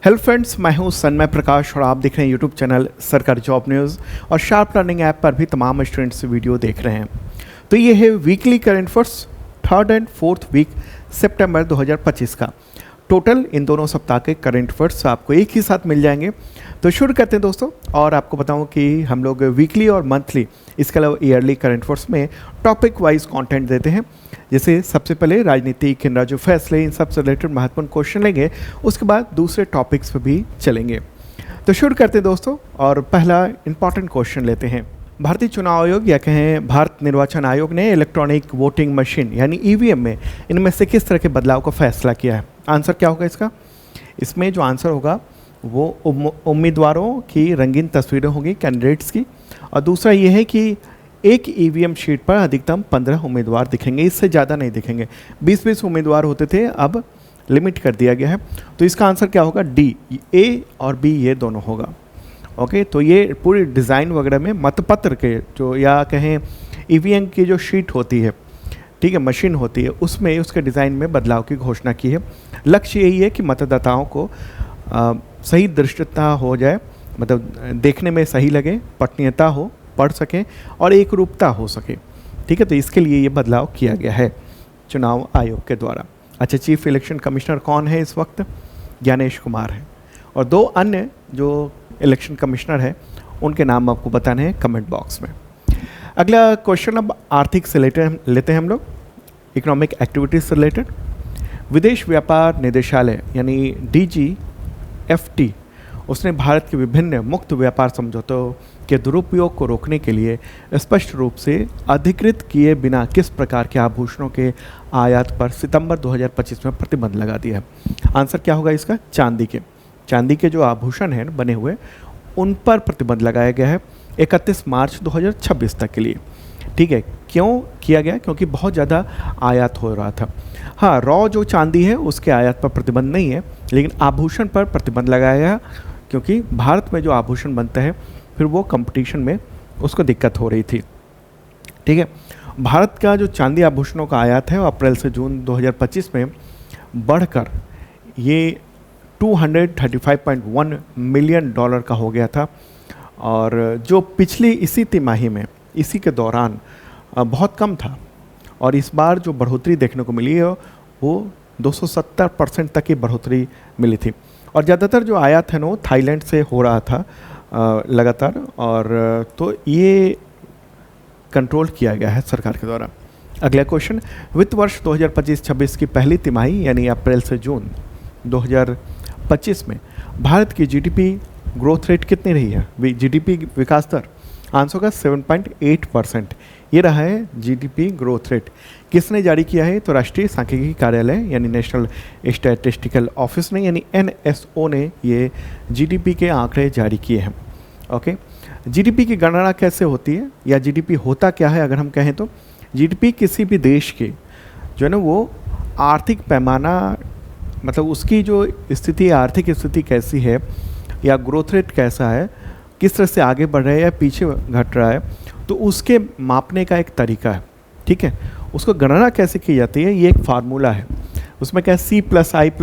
Hello friends, मैं हूं सन्मय प्रकाश और आप देख रहे हैं यूट्यूब चैनल सरकारी जॉब न्यूज़ और शार्प लर्निंग ऐप पर भी तमाम स्टूडेंट्स वीडियो देख रहे हैं। तो ये है weekly current affairs 3rd and 4th week सितंबर 2025 का। टोटल इन दोनों सप्ताह के करंट अफेयर्स आपको एक ही साथ मिल जाएंगे। तो शुरू करते हैं दोस्तों, और आपको बताऊं कि हम लोग वीकली और मंथली, इसके अलावा ईयरली करंट अफेयर्स में टॉपिक वाइज कंटेंट देते हैं। जैसे सबसे पहले राजनीति, केंद्र राज्य फैसले, इन सब से रिलेटेड महत्वपूर्ण क्वेश्चन लेंगे, उसके बाद दूसरे टॉपिक्स पर भी चलेंगे। तो शुरू करते हैं दोस्तों, और पहला इंपॉर्टेंट क्वेश्चन लेते हैं। भारतीय चुनाव आयोग या कहें भारत निर्वाचन आयोग ने इलेक्ट्रॉनिक वोटिंग मशीन यानी ईवीएम में इनमें से किस तरह के बदलाव का फैसला किया है? आंसर क्या होगा इसका? इसमें जो आंसर होगा वो उम्मीदवारों की रंगीन तस्वीरें होंगी, कैंडिडेट्स की, और दूसरा ये है कि एक ईवीएम शीट पर अधिकतम 15 उम्मीदवार दिखेंगे, इससे ज़्यादा नहीं दिखेंगे। 20-20 उम्मीदवार होते थे, अब लिमिट कर दिया गया है। तो इसका आंसर क्या होगा? डी, ए और बी ये दोनों होगा। ओके, तो ये पूरी डिज़ाइन वगैरह में मतपत्र के जो या कहें ईवीएम की जो शीट होती है, ठीक है, मशीन होती है, उसमें उसके डिज़ाइन में बदलाव की घोषणा की है। लक्ष्य यही है कि मतदाताओं को सही दृष्टता हो जाए, मतलब देखने में सही लगे, पठनीयता हो, पढ़ सकें और एक रूपता हो सके। ठीक है, तो इसके लिए ये बदलाव किया गया है चुनाव आयोग के द्वारा। अच्छा, चीफ इलेक्शन कमिश्नर कौन है इस वक्त? ज्ञानेश कुमार है, और दो अन्य जो इलेक्शन कमिश्नर हैं उनके नाम आपको बताने हैं कमेंट बॉक्स में। अगला क्वेश्चन अब आर्थिक से लेते हैं हम लोग, इकोनॉमिक एक्टिविटीज से रिलेटेड। विदेश व्यापार निदेशालय यानी DGFT उसने भारत के विभिन्न मुक्त व्यापार समझौतों के दुरुपयोग को रोकने के लिए स्पष्ट रूप से अधिकृत किए बिना किस प्रकार के आभूषणों के आयात पर सितंबर 2025 में प्रतिबंध लगा दिया है? आंसर क्या होगा इसका? चांदी के जो आभूषण हैं बने हुए, उन पर प्रतिबंध लगाया गया है 31 मार्च 2026 तक के लिए। ठीक है, क्यों किया गया? क्योंकि बहुत ज़्यादा आयात हो रहा था। हाँ, रॉ जो चांदी है उसके आयात पर प्रतिबंध नहीं है, लेकिन आभूषण पर प्रतिबंध लगाया गया, क्योंकि भारत में जो आभूषण बनता है फिर वो कंपटीशन में उसको दिक्कत हो रही थी। ठीक है, भारत का जो चांदी आभूषणों का आयात है वो अप्रैल से जून 2025 में बढ़कर ये $235.1 मिलियन का हो गया था, और जो पिछली इसी तिमाही में, इसी के दौरान बहुत कम था। और इस बार जो बढ़ोतरी देखने को मिली है वो 270% तक की बढ़ोतरी मिली थी। और ज़्यादातर जो आयात है ना वो थाईलैंड से हो रहा था लगातार, और तो ये कंट्रोल किया गया है सरकार के द्वारा। अगला क्वेश्चन, वित्त वर्ष 2025-26 की पहली तिमाही यानी अप्रैल से जून 2025 में भारत की GDP ग्रोथ रेट कितनी रही है? GDP विकास दर आंसर का 7.8% ये रहा है GDP ग्रोथ रेट। किसने जारी किया है? तो राष्ट्रीय सांख्यिकी कार्यालय यानी नेशनल स्टैटिस्टिकल ऑफिस ने यानी NSO ने ये GDP के आंकड़े जारी किए हैं। ओके, GDP की गणना कैसे होती है या GDP होता क्या है? अगर हम कहें तो GDP किसी भी देश के जो है ना वो आर्थिक पैमाना, मतलब उसकी जो स्थिति, आर्थिक स्थिति कैसी है या ग्रोथ रेट कैसा है, किस तरह से आगे बढ़ रहा है या पीछे घट रहा है, तो उसके मापने का एक तरीका है। ठीक है, उसको गणना कैसे की जाती है? ये एक फार्मूला है, उसमें क्या है? C+I+G+X-M,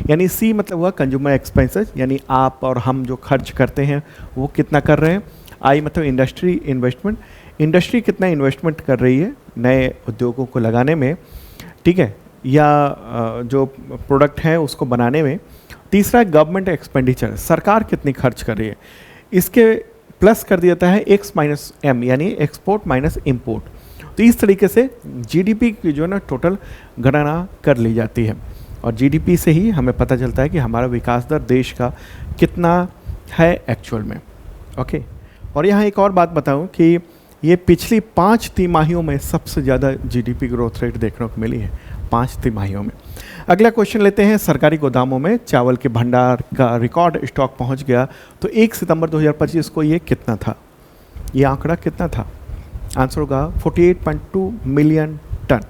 यानी C मतलब हुआ कंज्यूमर एक्सपेंसेस, यानी आप और हम जो खर्च करते हैं वो कितना कर रहे हैं। I मतलब इंडस्ट्री इन्वेस्टमेंट, इंडस्ट्री कितना इन्वेस्टमेंट कर रही है नए उद्योगों को लगाने में, ठीक है, या जो प्रोडक्ट है उसको बनाने में। तीसरा गवर्नमेंट एक्सपेंडिचर, सरकार कितनी खर्च कर रही है, इसके प्लस कर दिया जाता है X-M यानी एक्सपोर्ट माइनस इंपोर्ट। तो इस तरीके से GDP की जो है ना टोटल गणना कर ली जाती है, और GDP से ही हमें पता चलता है कि हमारा विकास दर देश का कितना है एक्चुअल में। ओके, और यहाँ एक और बात बताऊँ कि ये पिछली 5 तिमाहियों में सबसे ज़्यादा GDP ग्रोथ रेट देखने को मिली है, 5 तिमाहियों में। अगला क्वेश्चन लेते हैं, सरकारी गोदामों में चावल के भंडार का रिकॉर्ड स्टॉक पहुंच गया, तो 1 सितंबर 2025 को ये कितना था? ये आंकड़ा कितना था? आंसर होगा 48.2 मिलियन टन।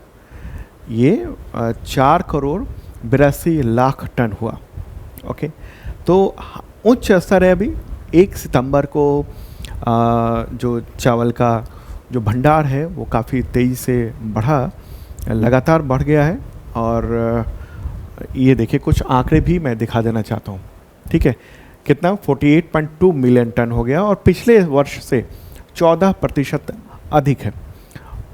ये 4,82,00,000 टन हुआ। ओके, तो उच्च स्तर है अभी। 1 सितंबर को जो चावल का जो भंडार है वो काफ़ी तेज़ी से बढ़ा, लगातार बढ़ गया है, और ये देखिए कुछ आंकड़े भी मैं दिखा देना चाहता हूँ। ठीक है, कितना 48.2 मिलियन टन हो गया और पिछले वर्ष से 14% अधिक है।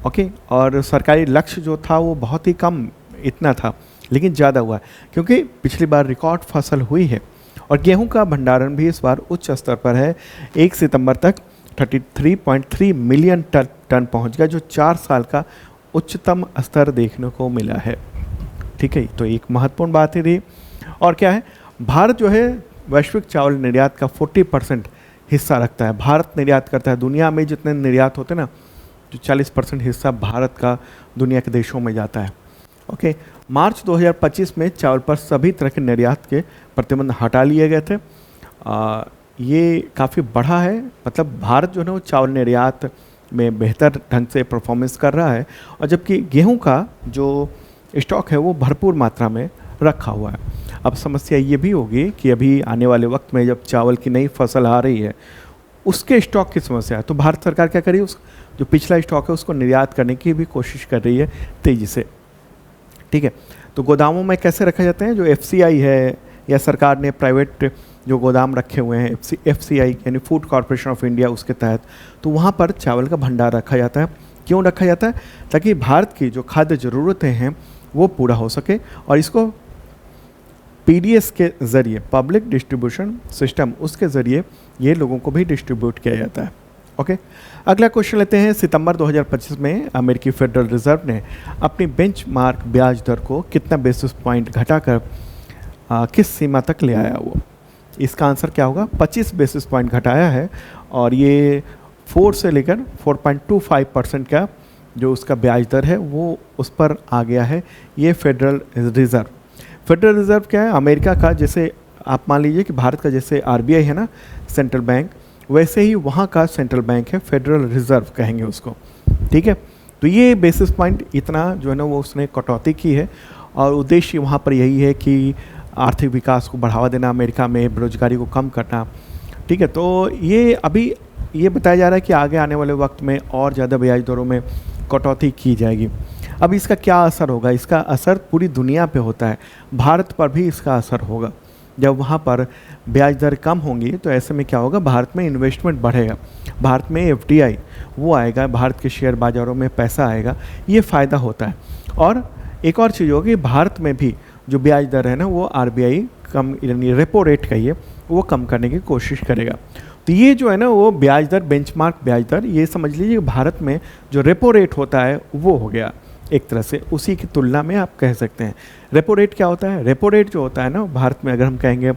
ओके, और सरकारी लक्ष्य जो था वो बहुत ही कम इतना था, लेकिन ज़्यादा हुआ है क्योंकि पिछली बार रिकॉर्ड फसल हुई है। और गेहूं का भंडारण भी इस बार उच्च स्तर पर है। 1 सितंबर तक 33.3 मिलियन टन पहुंच गया, जो 4 साल का उच्चतम स्तर देखने को मिला है। ठीक है, तो एक महत्वपूर्ण बात है। और क्या है, भारत जो है वैश्विक चावल निर्यात का 40% हिस्सा रखता है। भारत निर्यात करता है, दुनिया में जितने निर्यात होते हैं ना, जो 40% हिस्सा भारत का दुनिया के देशों में जाता है। ओके, मार्च 2025 में चावल पर सभी तरह के निर्यात के प्रतिबंध हटा लिए गए थे। ये काफ़ी बढ़ा है, मतलब भारत जो है वो चावल निर्यात में बेहतर ढंग से परफॉर्मेंस कर रहा है, और जबकि गेहूं का जो स्टॉक है वो भरपूर मात्रा में रखा हुआ है। अब समस्या ये भी होगी कि अभी आने वाले वक्त में जब चावल की नई फसल आ रही है, उसके स्टॉक की समस्या है, तो भारत सरकार क्या करी, उस जो पिछला स्टॉक है उसको निर्यात करने की भी कोशिश कर रही है तेज़ी से। ठीक है, तो गोदामों में कैसे रखे जाते हैं, जो FCI है या सरकार ने प्राइवेट जो गोदाम रखे हुए हैं FCI यानी फूड कॉरपोरेशन ऑफ इंडिया, उसके तहत तो वहाँ पर चावल का भंडार रखा जाता है। क्यों रखा जाता है, ताकि भारत की जो खाद्य ज़रूरतें हैं वो पूरा हो सके, और इसको PDS के ज़रिए, पब्लिक डिस्ट्रीब्यूशन सिस्टम, उसके ज़रिए ये लोगों को भी डिस्ट्रीब्यूट किया जाता है। ओके, अगला क्वेश्चन लेते हैं। सितंबर 2025 में अमेरिकी फेडरल रिजर्व ने अपनी बेंचमार्क ब्याज दर को कितना बेसिस पॉइंट घटाकर किस सीमा तक ले आया वो? इसका आंसर क्या होगा, 25 बेसिस पॉइंट घटाया है, और ये 4 से लेकर 4.25% का जो उसका ब्याज दर है वो उस पर आ गया है। ये फेडरल रिज़र्व क्या है, अमेरिका का, जैसे आप मान लीजिए कि भारत का जैसे RBI है ना, सेंट्रल बैंक, वैसे ही वहाँ का सेंट्रल बैंक है, फेडरल रिज़र्व कहेंगे उसको। ठीक है, तो ये बेसिस पॉइंट इतना जो है ना वो उसने कटौती की है, और उद्देश्य वहाँ पर यही है कि आर्थिक विकास को बढ़ावा देना, अमेरिका में बेरोजगारी को कम करना। ठीक है, तो ये अभी ये बताया जा रहा है कि आगे आने वाले वक्त में और ज़्यादा ब्याज दरों में कटौती की जाएगी। अब इसका क्या असर होगा, इसका असर पूरी दुनिया पे होता है, भारत पर भी इसका असर होगा। जब वहाँ पर ब्याज दर कम होंगी तो ऐसे में क्या होगा, भारत में इन्वेस्टमेंट बढ़ेगा, भारत में FDI वो आएगा, भारत के शेयर बाज़ारों में पैसा आएगा, ये फ़ायदा होता है। और एक और चीज़ होगी, भारत में भी जो ब्याज दर है ना वो RBI कम, यानी रेपो रेट का ये वो कम करने की कोशिश करेगा। तो ये जो है ना वो ब्याज दर, बेंचमार्क ब्याज दर, ये समझ लीजिए भारत में जो रेपो रेट होता है वो हो गया एक तरह से, उसी की तुलना में आप कह सकते हैं। रेपो रेट क्या होता है, रेपो रेट जो होता है ना भारत में अगर हम कहेंगे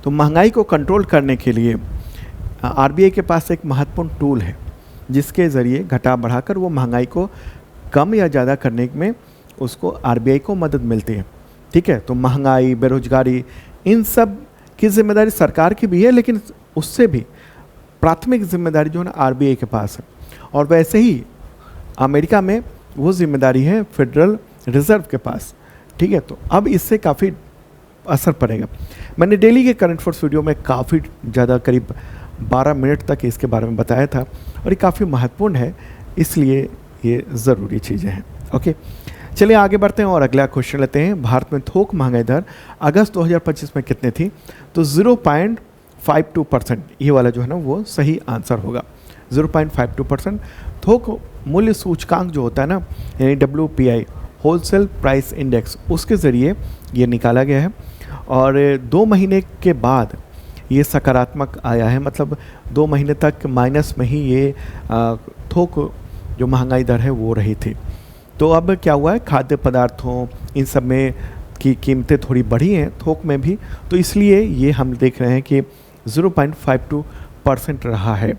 तो महंगाई को कंट्रोल करने के लिए RBI के पास एक महत्वपूर्ण टूल है, जिसके ज़रिए घटा बढ़ाकर वो महंगाई को कम या ज़्यादा करने में उसको RBI को मदद मिलती है। ठीक है, तो महंगाई, बेरोजगारी, इन सब की जिम्मेदारी सरकार की भी है, लेकिन उससे भी प्राथमिक जिम्मेदारी जो है ना RBI के पास है, और वैसे ही अमेरिका में वो जिम्मेदारी है फेडरल रिज़र्व के पास। ठीक है, तो अब इससे काफ़ी असर पड़ेगा। मैंने डेली के करंट अफेयर्स वीडियो में काफ़ी ज़्यादा, करीब 12 मिनट तक इसके बारे में बताया था, और ये काफ़ी महत्वपूर्ण है, इसलिए ये ज़रूरी चीज़ें हैं। ओके, चलिए आगे बढ़ते हैं और अगला क्वेश्चन लेते हैं। भारत में थोक महंगाई दर अगस्त 2025 में कितनी थी? तो 0.52%, ये वाला जो है ना वो सही आंसर होगा, 0.52%। थोक मूल्य सूचकांक जो होता है ना, यानी WPI, होलसेल प्राइस इंडेक्स, उसके ज़रिए ये निकाला गया है, और 2 महीने के बाद ये सकारात्मक आया है, मतलब 2 महीने तक माइनस में ही ये थोक जो महंगाई दर है वो रही थी। तो अब क्या हुआ है, खाद्य पदार्थों इन सब में की कीमतें थोड़ी बढ़ी हैं, थोक में भी, तो इसलिए ये हम देख रहे हैं कि 0.52% रहा है।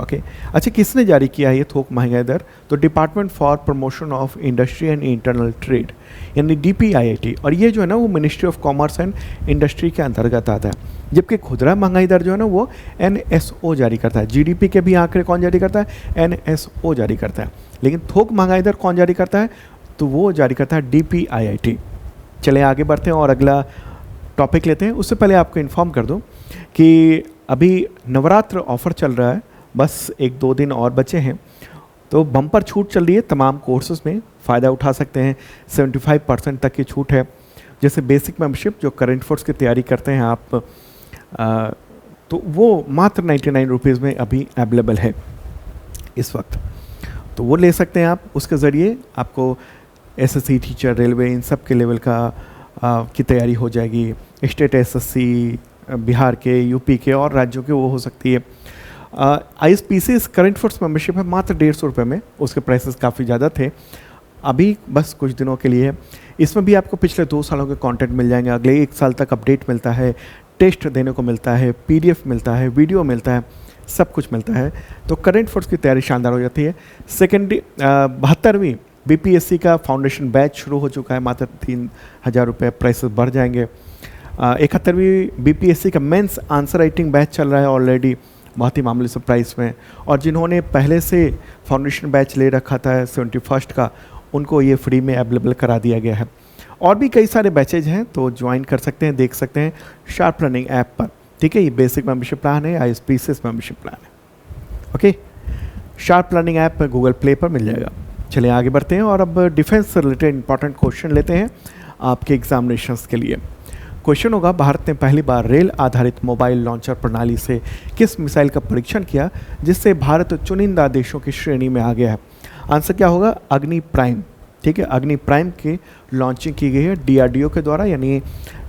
ओके, अच्छा, किसने जारी किया है ये थोक महंगाई दर? तो department for promotion of industry and internal trade, यानी DPIIT, और ये जो है ना वो ministry of commerce and industry के अंतर्गत आता है। जबकि खुदरा महंगाई दर जो है ना वो NSO जारी करता है। GDP के भी आंकड़े कौन जारी करता है? NSO जारी करता है। लेकिन थोक महंगाई दर कौन जारी करता है? तो वो जारी करता है DPIIT। चले आगे बढ़ते हैं और अगला टॉपिक लेते हैं। उससे पहले आपको इन्फॉर्म कर दूं कि अभी नवरात्र ऑफर चल रहा है, बस 1-2 दिन और बचे हैं, तो बम्पर छूट चल रही है तमाम कोर्सेज में, फ़ायदा उठा सकते हैं। 75% तक की छूट है। जैसे बेसिक मेंबरशिप जो करंट फोर्स की तैयारी करते हैं आप, तो वो मात्र 99 रुपीज़ में अभी अवेलेबल है इस वक्त, तो वो ले सकते हैं आप। उसके ज़रिए आपको एसएससी, टीचर, रेलवे, इन सब के लेवल का की तैयारी हो जाएगी। स्टेट एसएससी, बिहार के, यूपी के और राज्यों के वो हो सकती है। ISPC करंट फोर्स मेंबरशिप है मात्र 150 रुपये में, उसके प्राइसेस काफ़ी ज़्यादा थे, अभी बस कुछ दिनों के लिए है। इसमें भी आपको पिछले 2 सालों के कंटेंट मिल जाएंगे, अगले 1 साल तक अपडेट मिलता है, टेस्ट देने को मिलता है, PDF मिलता है, वीडियो मिलता है, सब कुछ मिलता है। तो करंट फोर्स की तैयारी शानदार हो जाती है। 72वीं BPSC का फाउंडेशन बैच शुरू हो चुका है, मात्र 3000 रुपये, प्राइसेस बढ़ जाएंगे। 71वीं BPSC का मेंस आंसर राइटिंग बैच चल रहा है ऑलरेडी, बहुत ही मामूली से प्राइस में, और जिन्होंने पहले से फाउंडेशन बैच ले रखा था 71st का, उनको ये फ्री में अवेलेबल करा दिया गया है। और भी कई सारे बैचेज हैं, तो ज्वाइन कर सकते हैं, देख सकते हैं शार्प लर्निंग ऐप पर, ठीक है। ये बेसिक मेंबरशिप प्लान है, ISPC मेंबरशिप प्लान है, okay. Sharp Learning app Google play पर मिल जाएगा। चलिए आगे बढ़ते हैं और अब डिफेंस से रिलेटेड इंपॉर्टेंट क्वेश्चन लेते हैं आपके एग्जामिनेशंस के लिए। क्वेश्चन होगा, भारत ने पहली बार रेल आधारित मोबाइल लॉन्चर प्रणाली से किस मिसाइल का परीक्षण किया जिससे भारत चुनिंदा देशों की श्रेणी में आ गया है? आंसर क्या होगा? अग्नि प्राइम, ठीक है। अग्नि प्राइम की लॉन्चिंग की गई है DRDO के द्वारा, यानी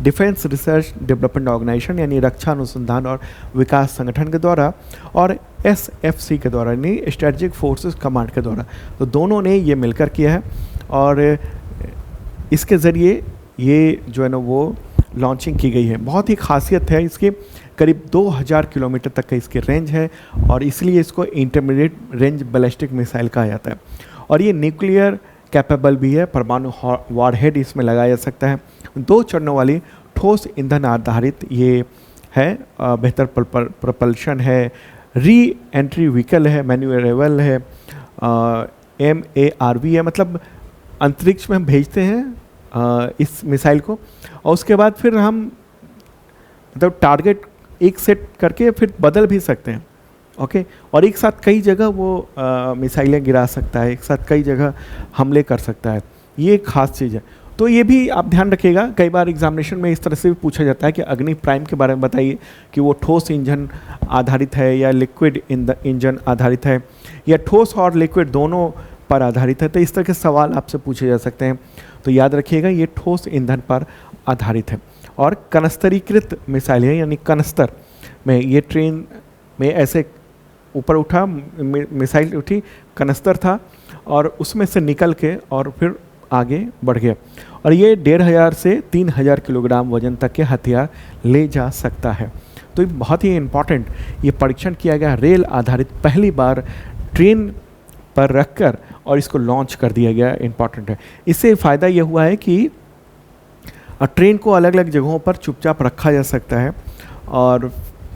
डिफेंस रिसर्च डेवलपमेंट ऑर्गेनाइजेशन, यानी रक्षा अनुसंधान और विकास संगठन के द्वारा, और SFC के द्वारा, यानी स्ट्रेटेजिक फोर्सेस कमांड के द्वारा। तो दोनों ने ये मिलकर किया है और इसके ज़रिए ये जो है ना वो लॉन्चिंग की गई है। बहुत ही खासियत है इसकी, करीब 2000 किलोमीटर तक का इसकी रेंज है और इसलिए इसको इंटरमीडिएट रेंज बैलिस्टिक मिसाइल कहा जाता है। और ये न्यूक्लियर कैपेबल भी है, परमाणु वॉरहेड इसमें लगाया जा सकता है। 2 चरणों वाली ठोस ईंधन आधारित ये है, बेहतर प्रपल्शन है, री एंट्री व्हीकल है, मैन्यूरेबल है, MARV है, मतलब अंतरिक्ष में हम भेजते हैं इस मिसाइल को और उसके बाद फिर हम मतलब टारगेट एक सेट करके फिर बदल भी सकते हैं, ओके। और एक साथ कई जगह वो मिसाइलें गिरा सकता है, एक साथ कई जगह हमले कर सकता है, ये एक खास चीज़ है। तो ये भी आप ध्यान रखिएगा, कई बार एग्जामिनेशन में इस तरह से भी पूछा जाता है कि अग्नि प्राइम के बारे में बताइए कि वो ठोस इंजन आधारित है या लिक्विड इंजन आधारित है या ठोस और लिक्विड दोनों पर आधारित है। तो इस तरह के सवाल आपसे पूछे जा सकते हैं, तो याद रखिएगा ये ठोस ईंधन पर आधारित है। और कनस्तरीकृत मिसाइल है, यानी कनस्तर में ये ट्रेन में ऐसे ऊपर उठा, मिसाइल उठी, कनस्तर था और उसमें से निकल के और फिर आगे बढ़ गया। और ये 1500 से 3000 किलोग्राम वजन तक के हथियार ले जा सकता है। तो ये बहुत ही इम्पॉर्टेंट ये परीक्षण किया गया, रेल आधारित पहली बार ट्रेन पर रखकर और इसको लॉन्च कर दिया गया, इम्पॉर्टेंट है। इससे फ़ायदा ये हुआ है कि ट्रेन को अलग अलग जगहों पर चुपचाप रखा जा सकता है और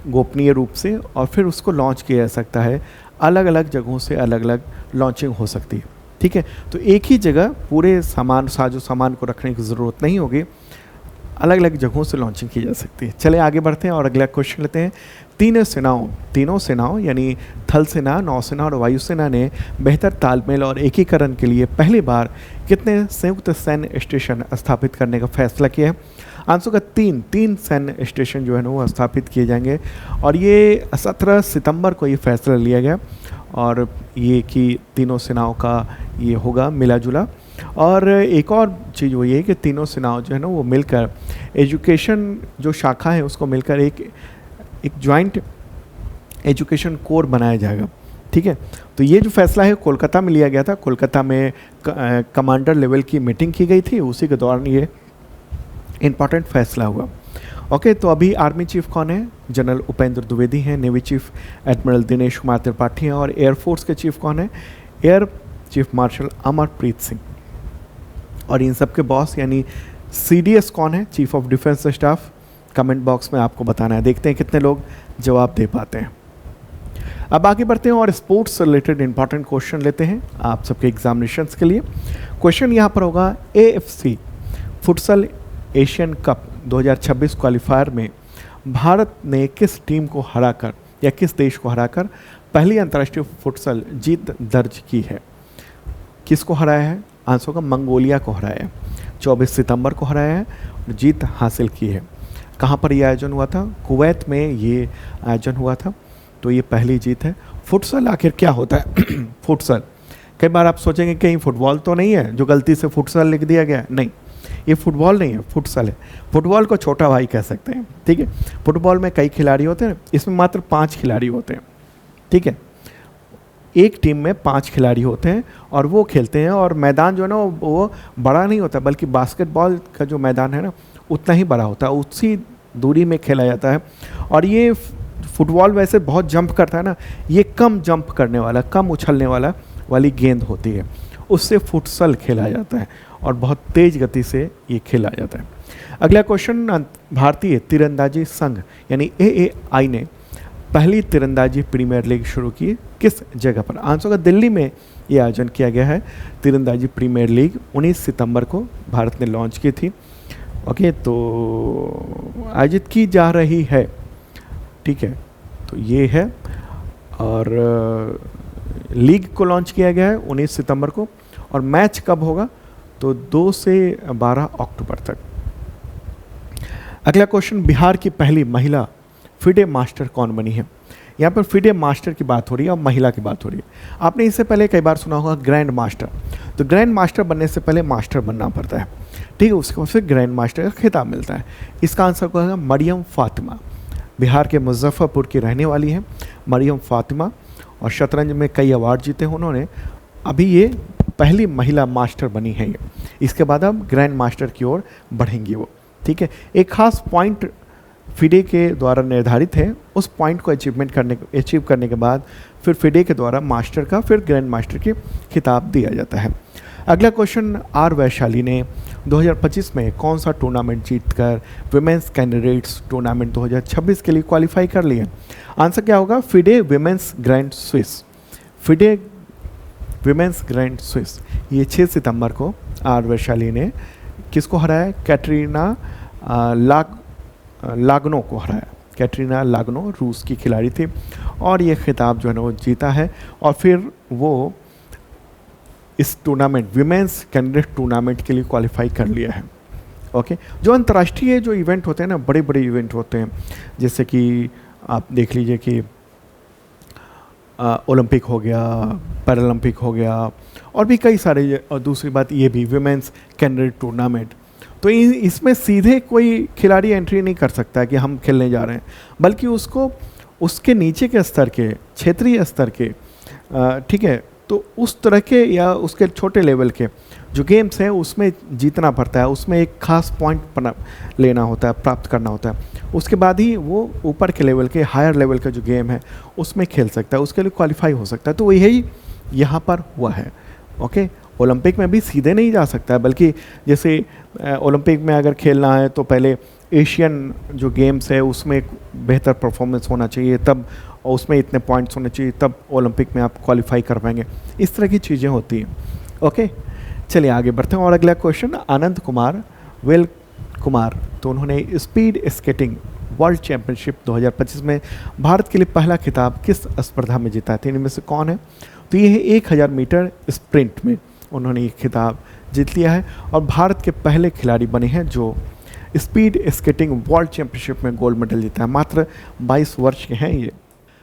गोपनीय रूप से, और फिर उसको लॉन्च किया जा सकता है, अलग अलग जगहों से अलग अलग लॉन्चिंग हो सकती है, ठीक है। तो एक ही जगह पूरे साजो सामान को रखने की ज़रूरत नहीं होगी, अलग अलग जगहों से लॉन्चिंग की जा सकती है। चले आगे बढ़ते हैं और अगला क्वेश्चन लेते हैं। तीनों सेनाओं यानी थल सेना, नौसेना और वायुसेना ने बेहतर तालमेल और एकीकरण के लिए पहली बार कितने संयुक्त सैन्य स्टेशन स्थापित करने का फैसला किया है? आंसर का 3 सैन्य स्टेशन जो है ना वो स्थापित किए जाएंगे और ये 17 सितंबर को ये फैसला लिया गया और ये कि तीनों सेनाओं का ये होगा मिला जुला। और एक और चीज़ वो ये है कि तीनों सेनाओं जो है ना वो मिलकर एजुकेशन जो शाखा है उसको मिलकर एक जॉइंट एजुकेशन कोर बनाया जाएगा, ठीक है। तो ये जो फैसला है कोलकाता में लिया गया था, कोलकाता में कमांडर लेवल की मीटिंग की गई थी, उसी के दौरान ये इम्पॉर्टेंट फैसला हुआ, ओके। तो अभी आर्मी चीफ कौन है? जनरल उपेंद्र द्विवेदी हैं। Navy chief admiral Dinesh Kumar Tripathi हैं। और एयरफोर्स के चीफ कौन है? Air chief marshal Amarpreet Singh. और इन सब के बॉस यानी CDS कौन है? Chief of defence staff. Comment box में आपको बताना है, देखते हैं कितने लोग जवाब दे पाते हैं। अब आगे बढ़ते हैं और स्पोर्ट्स से रिलेटेड इंपॉर्टेंट क्वेश्चन लेते हैं आप सबके एग्जामिनेशंस के लिए। क्वेश्चन यहाँ पर होगा, AFC futsal Asian cup 2026 qualifier में भारत ने किस टीम को हराकर या किस देश को हराकर पहली अंतर्राष्ट्रीय फुटसल जीत दर्ज की है? किसको हराया है? आंसर होगा मंगोलिया को हराया है। 24 सितंबर को हराया है। जीत हासिल की है। कहाँ पर ये आयोजन हुआ था? कुवैत में ये आयोजन हुआ था। तो ये पहली जीत है। फुटसल आखिर क्या होता है? फुटसल, कई बार आप सोचेंगे कहीं फुटबॉल तो नहीं है जो गलती से फुटसल लिख दिया गया है। नहीं, ये फुटबॉल नहीं है, फुटसल है। फुटबॉल को छोटा भाई कह सकते हैं, ठीक है। फुटबॉल में कई खिलाड़ी होते हैं, इसमें मात्र 5 खिलाड़ी होते हैं, ठीक है। एक टीम में 5 खिलाड़ी होते हैं और वो खेलते हैं, और मैदान जो है ना वो बड़ा नहीं होता, बल्कि बास्केटबॉल का जो मैदान है ना उतना ही बड़ा होता है, उसी दूरी में खेला जाता है। और ये फुटबॉल वैसे बहुत जंप करता है ना, ये कम जंप करने वाला, कम उछलने वाली गेंद होती है, उससे फुटसल खेला जाता है और बहुत तेज गति से ये खेला जाता है। अगला क्वेश्चन, भारतीय तीरंदाजी संघ यानी AAI ने पहली तीरंदाजी प्रीमियर लीग शुरू की किस जगह पर? आंसर का दिल्ली में ये आयोजन किया गया है। तीरंदाजी प्रीमियर लीग 19 सितंबर को भारत ने लॉन्च की थी। ओके, तो आयोजित की जा रही है, ठीक है। तो ये है, और लीग को लॉन्च किया गया है 19 सितंबर को, और मैच कब होगा? तो 2 से 12 अक्टूबर तक। अगला क्वेश्चन, बिहार की पहली महिला फिडे मास्टर कौन बनी है? यहाँ पर फिडे मास्टर की बात हो रही है और महिला की बात हो रही है। आपने इससे पहले कई बार सुना होगा ग्रैंड मास्टर। तो ग्रैंड मास्टर बनने से पहले मास्टर बनना पड़ता है, ठीक है। उसके बाद फिर ग्रैंड मास्टर का खिताब मिलता है। इसका आंसर क्या होगा? मरियम फातिमा। बिहार के मुजफ्फरपुर की रहने वाली है मरियम फातिमा, और शतरंज में कई अवार्ड जीते हैं उन्होंने। अभी ये पहली महिला मास्टर बनी है ये। इसके बाद अब ग्रैंड मास्टर की ओर बढ़ेंगी वो, ठीक है। एक खास पॉइंट फिडे के द्वारा निर्धारित है, उस पॉइंट को अचीव करने के बाद फिर फिडे के द्वारा मास्टर का, फिर ग्रैंड मास्टर की खिताब दिया जाता है। अगला क्वेश्चन, आर वैशाली ने 2025 में कौन सा टूर्नामेंट जीतकर विमेंस कैंडिडेट्स टूर्नामेंट 2026 के लिए क्वालिफाई कर लिया? आंसर क्या होगा? FIDE women's grand Swiss. FIDE women's grand Swiss, ये 6 सितंबर को आर वैशाली ने किसको हराया? कैटरीना लागनो को हराया। कैटरीना लागनो रूस की खिलाड़ी थी, और ये खिताब जो है ना वो जीता है, और फिर वो इस टूर्नामेंट विमेंस कैंडिडेट टूर्नामेंट के लिए क्वालिफाई कर लिया है। ओके, जो अंतर्राष्ट्रीय जो इवेंट होते हैं ना, बड़े बड़े इवेंट होते हैं, जैसे कि आप देख लीजिए कि ओलंपिक हो गया, पैरालंपिक हो गया, और भी कई सारे। और दूसरी बात ये भी विमेंस कैंडिडेट टूर्नामेंट, तो इसमें सीधे कोई खिलाड़ी एंट्री नहीं कर सकता है कि हम खेलने जा रहे हैं, बल्कि उसको उसके नीचे के स्तर के, क्षेत्रीय स्तर के, ठीक है, तो उस तरह के या उसके छोटे लेवल के जो गेम्स हैं उसमें जीतना पड़ता है, उसमें एक खास पॉइंट लेना होता है, प्राप्त करना होता है। उसके बाद ही वो ऊपर के लेवल के, हायर लेवल का जो गेम है उसमें खेल सकता है, उसके लिए क्वालिफाई हो सकता है। तो यही यहाँ पर हुआ है। ओके, ओलंपिक में भी सीधे नहीं जा सकता है, बल्कि जैसे ओलंपिक में अगर खेलना है तो पहले एशियन जो गेम्स है उसमें एक बेहतर परफॉर्मेंस होना चाहिए, तब उसमें इतने पॉइंट्स होने चाहिए, तब ओलंपिक में आप क्वालिफाई कर पाएंगे। इस तरह की चीज़ें होती हैं। ओके, चलिए आगे बढ़ते हैं। और अगला क्वेश्चन, आनंद कुमार वेल कुमार, तो उन्होंने स्पीड स्केटिंग वर्ल्ड चैंपियनशिप 2025 में भारत के लिए पहला खिताब किस स्पर्धा में जीता है? इनमें से कौन है? तो ये है 1000 मीटर स्प्रिंट में उन्होंने ये खिताब जीत लिया है, और भारत के पहले खिलाड़ी बने हैं जो स्पीड स्केटिंग वर्ल्ड चैंपियनशिप में गोल्ड मेडल जीता है। मात्र 22 वर्ष के हैं ये।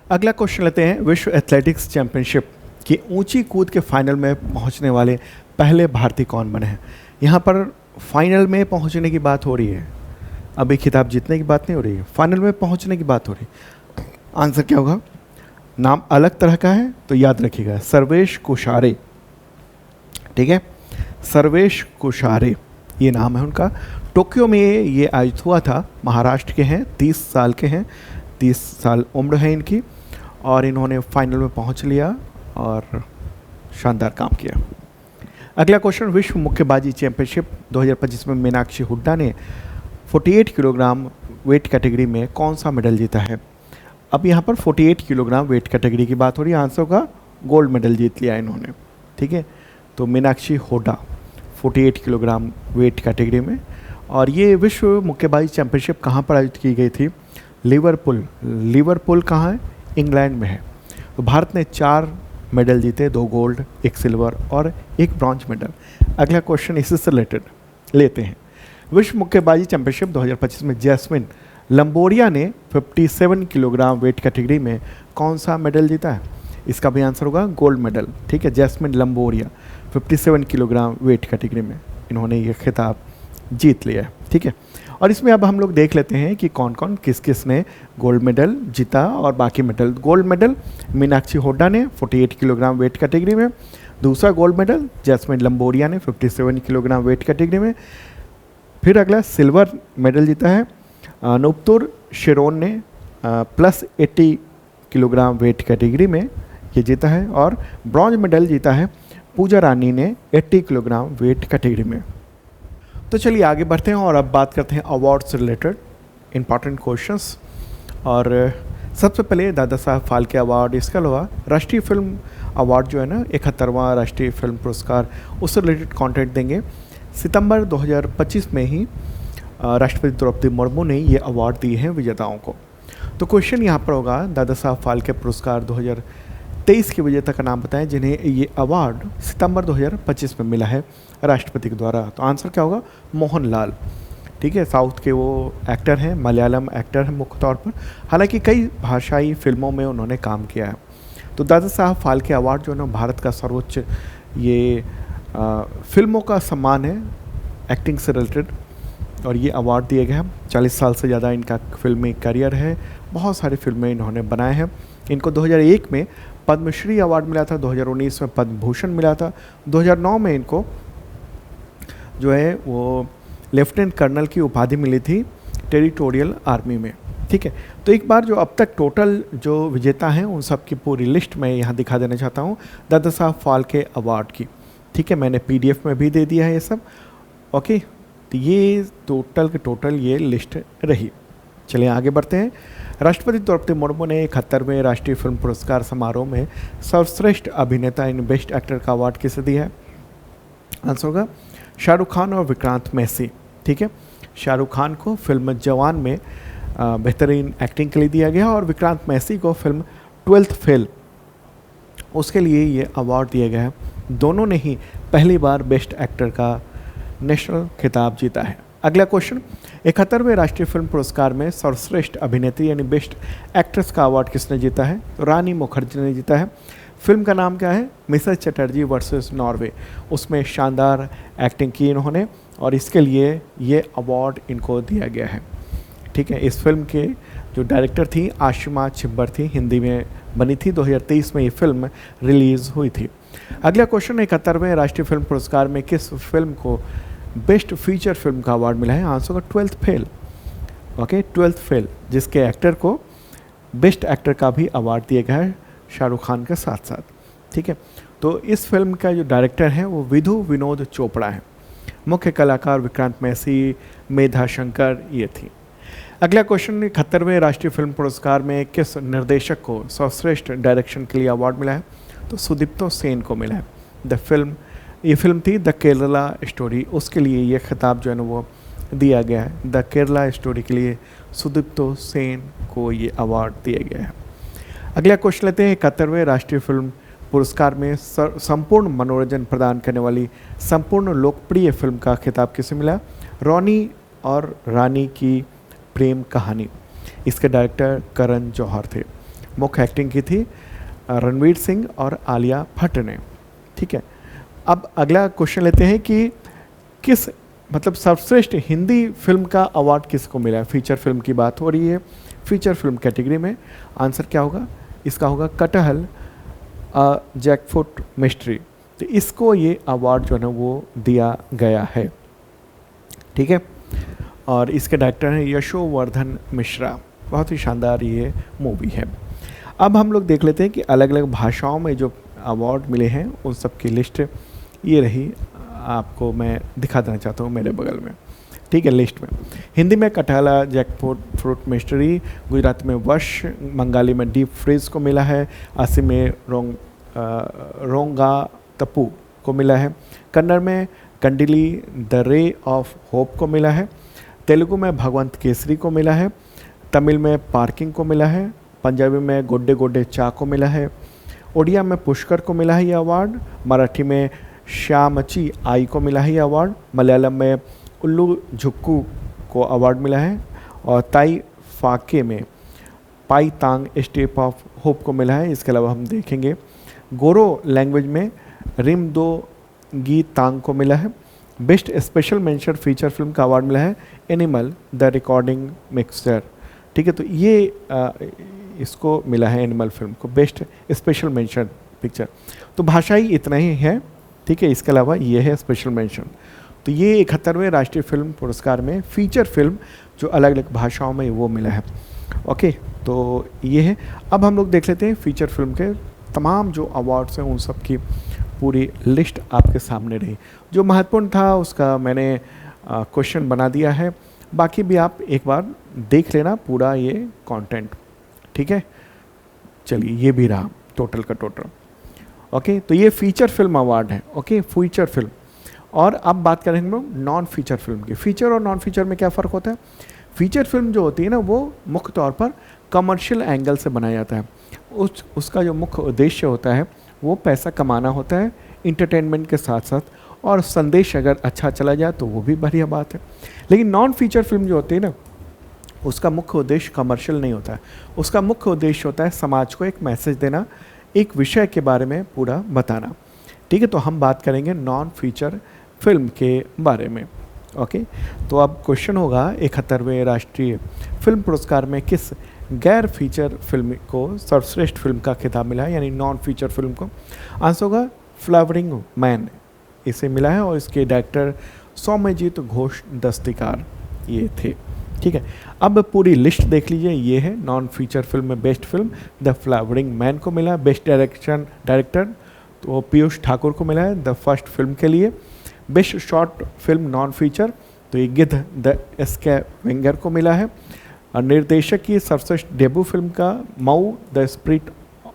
अगला क्वेश्चन लेते हैं, विश्व एथलेटिक्स चैंपियनशिप की ऊंची कूद के फाइनल में पहुंचने वाले पहले भारतीय कौन बने हैं? यहाँ पर फाइनल में पहुंचने की बात हो रही है, अभी खिताब जीतने की बात नहीं हो रही है, फाइनल में पहुंचने की बात हो रही है। आंसर क्या होगा? नाम अलग तरह का है तो याद रखिएगा, सर्वेश कोश्यारी, ठीक है, सर्वेश कोश्यारी ये नाम है उनका। टोक्यो में ये आयोजित हुआ था, महाराष्ट्र के हैं, 30 साल के हैं, 30 साल उम्र है इनकी, और इन्होंने फाइनल में पहुंच लिया और शानदार काम किया। अगला क्वेश्चन, विश्व मुक्केबाजी चैंपियनशिप 2025 में मीनाक्षी हुड्डा ने 48 किलोग्राम वेट कैटेगरी में कौन सा मेडल जीता है? अब यहाँ पर 48 किलोग्राम वेट कैटेगरी की बात हो रही है, आंसर का गोल्ड मेडल जीत लिया इन्होंने, ठीक है। तो Meenakshi Hooda 48 kilogram weight category में। और ये विश्व मुक्केबाजी चैंपियनशिप कहाँ पर आयोजित की गई थी? लिवरपूल कहाँ है? इंग्लैंड में है। तो भारत ने 4 मेडल जीते, 2 गोल्ड, 1 सिल्वर और 1 ब्रॉन्ज मेडल। अगला क्वेश्चन इसी से रिलेटेड लेते हैं। विश्व मुक्केबाजी चैंपियनशिप 2025 में जैस्मिन लंबोरिया ने 57 किलोग्राम वेट कैटेगरी में कौन सा मेडल जीता है? इसका भी आंसर होगा गोल्ड मेडल। ठीक है, Jaismine Lamboria 57 kilogram weight category में इन्होंने ये खिताब जीत लिया है। ठीक है, और इसमें अब हम लोग देख लेते हैं कि कौन कौन किस किस ने गोल्ड मेडल जीता और बाकी medal. Gold medal Meenakshi Hooda ने 48 किलोग्राम वेट कैटेगरी में। दूसरा गोल्ड मेडल जैस्मिन लंबोरिया ने 57 किलोग्राम वेट कैटेगरी में। फिर अगला सिल्वर मेडल जीता है नुपुर शिरोन ने प्लस 80 किलोग्राम वेट कैटेगरी में ये जीता है। और ब्रॉन्ज मेडल जीता है पूजा रानी ने 80 किलोग्राम वेट कैटेगरी में। तो चलिए आगे बढ़ते हैं और अब बात करते हैं अवार्ड से रिलेटेड इंपॉर्टेंट क्वेश्चंस। और सबसे पहले दादा साहब फाल्के अवार्ड, इसके अलावा राष्ट्रीय फिल्म अवार्ड जो है ना 71वां राष्ट्रीय फिल्म पुरस्कार, उससे रिलेटेड कंटेंट देंगे। सितंबर 2025 में ही राष्ट्रपति द्रौपदी मुर्मू ने ये अवार्ड दिए हैं विजेताओं को। तो क्वेश्चन यहाँ पर होगा दादा साहब फाल्के पुरस्कार 2023 के विजेता का नाम बताएं जिन्हें ये अवार्ड सितंबर 2025 में मिला है राष्ट्रपति के द्वारा। तो आंसर क्या होगा? मोहनलाल। ठीक है, साउथ के वो एक्टर हैं, मलयालम एक्टर हैं मुख्य तौर पर, हालांकि कई भाषाई फिल्मों में उन्होंने काम किया है। तो दादा साहब फाल्के अवार्ड जो है ना भारत का सर्वोच्च ये फिल्मों का सम्मान है एक्टिंग से रिलेटेड, और ये अवार्ड दिए गए हैं। 40 साल से ज़्यादा इनका फिल्मी करियर है, बहुत सारी फिल्में इन्होंने बनाए हैं। इनको 2001 में पद्मश्री अवार्ड मिला था, 2019 में पद्म भूषण मिला था, 2009 में इनको जो है वो लेफ्टिनेंट कर्नल की उपाधि मिली थी टेरिटोरियल आर्मी में। ठीक है, तो एक बार जो अब तक टोटल जो विजेता हैं उन सब की पूरी लिस्ट मैं यहाँ दिखा देना चाहता हूँ दादा साहब फाल्के अवार्ड की। ठीक है, मैंने PDF में भी दे दिया है ये सब। ओके, तो ये टोटल के टोटल ये लिस्ट रही। चलिए आगे बढ़ते हैं। राष्ट्रपति द्रौपदी मुर्मू ने 71वें राष्ट्रीय फिल्म पुरस्कार समारोह में सर्वश्रेष्ठ अभिनेता इन बेस्ट एक्टर का अवार्ड किसे दिया है? आंसर होगा शाहरुख खान और विक्रांत मैसी। ठीक है, शाहरुख खान को फिल्म जवान में बेहतरीन एक्टिंग के लिए दिया गया और विक्रांत मैसी को फिल्म 12th फेल उसके लिए ये अवार्ड दिया गया है। दोनों ने ही पहली बार बेस्ट एक्टर का नेशनल खिताब जीता है। अगला क्वेश्चन, 71वें राष्ट्रीय फिल्म पुरस्कार में सर्वश्रेष्ठ अभिनेत्री यानी बेस्ट एक्ट्रेस का अवार्ड किसने जीता है? तो रानी मुखर्जी ने जीता है। फिल्म का नाम क्या है? Mrs Chatterjee versus Norway. उसमें शानदार एक्टिंग की इन्होंने और इसके लिए ये अवार्ड इनको दिया गया है। ठीक है, इस फिल्म के जो डायरेक्टर थी आशिमा छिब्बर थी, हिंदी में बनी थी। 2023 में ये फिल्म रिलीज़ हुई थी। अगला क्वेश्चन, 71वें राष्ट्रीय फिल्म पुरस्कार में किस फिल्म को बेस्ट फीचर फिल्म का अवार्ड मिला है? आंसर होगा 12th fail. Okay, 12th fail, जिसके एक्टर को बेस्ट एक्टर का भी अवार्ड दिया गया है शाहरुख खान के साथ साथ। ठीक है, तो इस फिल्म का जो डायरेक्टर है वो विधु विनोद चोपड़ा है। मुख्य कलाकार विक्रांत मैसी, मेधा शंकर ये थी। अगला क्वेश्चन, 71वें राष्ट्रीय फिल्म पुरस्कार में किस निर्देशक को सर्वश्रेष्ठ डायरेक्शन के लिए अवार्ड मिला है? तो सुदीप्तो सेन को मिला है। ये फिल्म थी द केरला स्टोरी, उसके लिए ये खिताब जो है ना वो दिया गया है। द केरला स्टोरी के लिए सुदीप्तो सेन को ये अवार्ड दिया गया है। अगला क्वेश्चन लेते हैं, 71वें राष्ट्रीय फिल्म पुरस्कार में संपूर्ण मनोरंजन प्रदान करने वाली संपूर्ण लोकप्रिय फिल्म का खिताब किसे मिला? रॉनी और रानी की प्रेम कहानी। इसके डायरेक्टर करण जौहर थे। मुख्य एक्टिंग की थी रणवीर सिंह और आलिया भट्ट ने। ठीक है, अब अगला क्वेश्चन लेते हैं कि किस सर्वश्रेष्ठ हिंदी फिल्म का अवार्ड किसको मिला है? फीचर फिल्म की बात हो रही है, फीचर फिल्म कैटेगरी में। आंसर क्या होगा? इसका होगा कटहल जैकफ्रूट मिस्ट्री। तो इसको ये अवार्ड जो है ना वो दिया गया है। ठीक है, और इसके डायरेक्टर हैं यशोवर्धन मिश्रा। बहुत ही शानदार ये मूवी है। अब हम लोग देख लेते हैं कि अलग अलग भाषाओं में जो अवार्ड मिले हैं उन सब की लिस्ट ये रही, आपको मैं दिखा देना चाहता हूँ मेरे बगल में। ठीक है, लिस्ट में हिंदी में कटहला जैकफ्रूट मिस्ट्री, गुजराती में वश, बंगाली में डीप फ्रीज को मिला है, असम में रोंगा तपू को मिला है, कन्नड़ में कंडिली द रे ऑफ होप को मिला है, तेलुगु में भगवंत केसरी को मिला है, तमिल में पार्किंग को मिला है, पंजाबी में गोड्डे गोड्डे चा को मिला है, उड़िया में पुष्कर को मिला है ये अवार्ड, मराठी में श्यामची आई को मिला है ये अवार्ड, मलयालम में उल्लू झुक्कू को अवार्ड मिला है, और ताई फाके में पाई तांग स्टेप ऑफ होप को मिला है। इसके अलावा हम देखेंगे गोरो लैंग्वेज में रिम दो गी तांग को मिला है। Best special mention feature film का अवार्ड मिला है एनिमल द रिकॉर्डिंग मिक्सचर। ठीक है, तो ये इसको मिला है एनिमल फिल्म को बेस्ट स्पेशल मेंशन पिक्चर। तो भाषाई इतना ही है, ठीक है। इसके अलावा ये है स्पेशल मेंशन। तो ये 71वें राष्ट्रीय फिल्म पुरस्कार में फीचर फिल्म जो अलग अलग भाषाओं में वो मिला है। ओके, तो ये है। अब हम लोग देख लेते हैं फीचर फिल्म के तमाम जो अवार्ड्स हैं उन सब की पूरी लिस्ट आपके सामने रही। जो महत्वपूर्ण था उसका मैंने क्वेश्चन बना दिया है, बाकी भी आप एक बार देख लेना पूरा ये कंटेंट, ठीक है। चलिए, ये भी रहा टोटल का टोटल। ओके, तो ये फीचर फिल्म अवार्ड है। Okay, feature film. और अब बात करेंगे हम लोग नॉन फीचर फिल्म की। फीचर और नॉन फीचर में क्या फ़र्क होता है? फीचर फिल्म जो होती है ना, वो मुख्य तौर पर कमर्शियल एंगल से बनाया जाता है। उसका जो मुख्य उद्देश्य होता है वो पैसा कमाना होता है इंटरटेनमेंट के साथ साथ, और संदेश अगर अच्छा चला जाए तो वो भी बढ़िया बात है। लेकिन नॉन फीचर फिल्म जो होती है ना, उसका मुख्य उद्देश्य कमर्शियल नहीं होता है। उसका मुख्य उद्देश्य होता है समाज को एक मैसेज देना, एक विषय के बारे में पूरा बताना। ठीक है, तो हम बात करेंगे नॉन फीचर फिल्म के बारे में। ओके, तो अब क्वेश्चन होगा 71वें राष्ट्रीय फिल्म पुरस्कार में किस गैर फीचर फिल्म को सर्वश्रेष्ठ फिल्म का खिताब मिला है, यानी नॉन फीचर फिल्म को? आंसर होगा फ्लावरिंग मैन, इसे मिला है, और इसके डायरेक्टर सौम्यजीत घोष दस्तिकार ये थे। ठीक है, अब पूरी लिस्ट देख लीजिए। ये है नॉन फीचर फिल्म में best film the flowering man को मिला है। बेस्ट डायरेक्टर तो पीयूष ठाकुर को मिला है द फर्स्ट फिल्म के लिए। Best short film non feature तो ये गिद्ध द स्कैवेंगर को मिला है। और निर्देशक की सर्वश्रेष्ठ डेब्यू फिल्म का Mau the spirit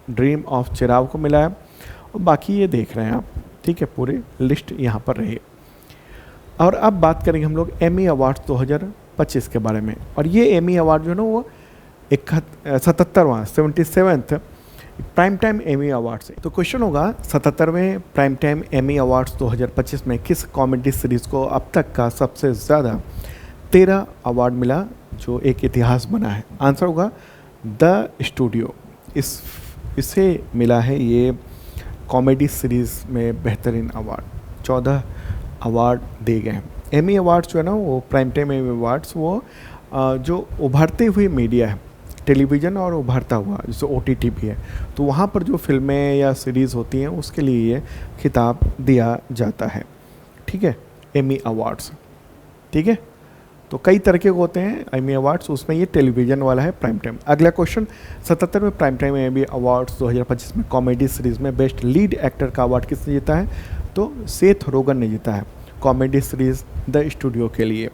dream of Cheraw को मिला है। और बाकी ये देख रहे हैं आप, ठीक है, पूरी लिस्ट यहाँ पर रही। और अब बात करेंगे हम लोग एमी अवार्ड्स 2025 के बारे में। और ये एमी अवार्ड जो है ना, वो 77वां प्राइम टाइम एमी अवार्ड्स है। तो क्वेश्चन होगा 77वें प्राइम टाइम एमी अवार्ड्स 2025 में किस कॉमेडी सीरीज़ को अब तक का सबसे ज़्यादा 13 अवार्ड मिला, जो एक इतिहास बना है? आंसर होगा द स्टूडियो। इसे मिला है ये कॉमेडी सीरीज़ में बेहतरीन अवार्ड। 14 अवार्ड दिए गए हैं। एमी अवार्ड्स जो है ना, वो प्राइम टाइम एमी अवार्ड्स वो जो उभरते हुए मीडिया है, टेलीविज़न और उभरता हुआ जैसे OTT भी है, तो वहाँ पर जो फिल्में या सीरीज़ होती हैं उसके लिए ये खिताब दिया जाता है। ठीक है, एमी अवार्ड्स। ठीक है, तो कई तरह के होते हैं एमी अवार्ड्स, उसमें ये टेलीविज़न वाला है प्राइम टाइम। अगला क्वेश्चन 77वें प्राइम टाइम एमी अवार्ड्स 2025 में कॉमेडी सीरीज़ में बेस्ट लीड एक्टर का अवार्ड किसने जीता है? तो सेथ रोगन ने जीता है कॉमेडी सीरीज़ द स्टूडियो के लिए।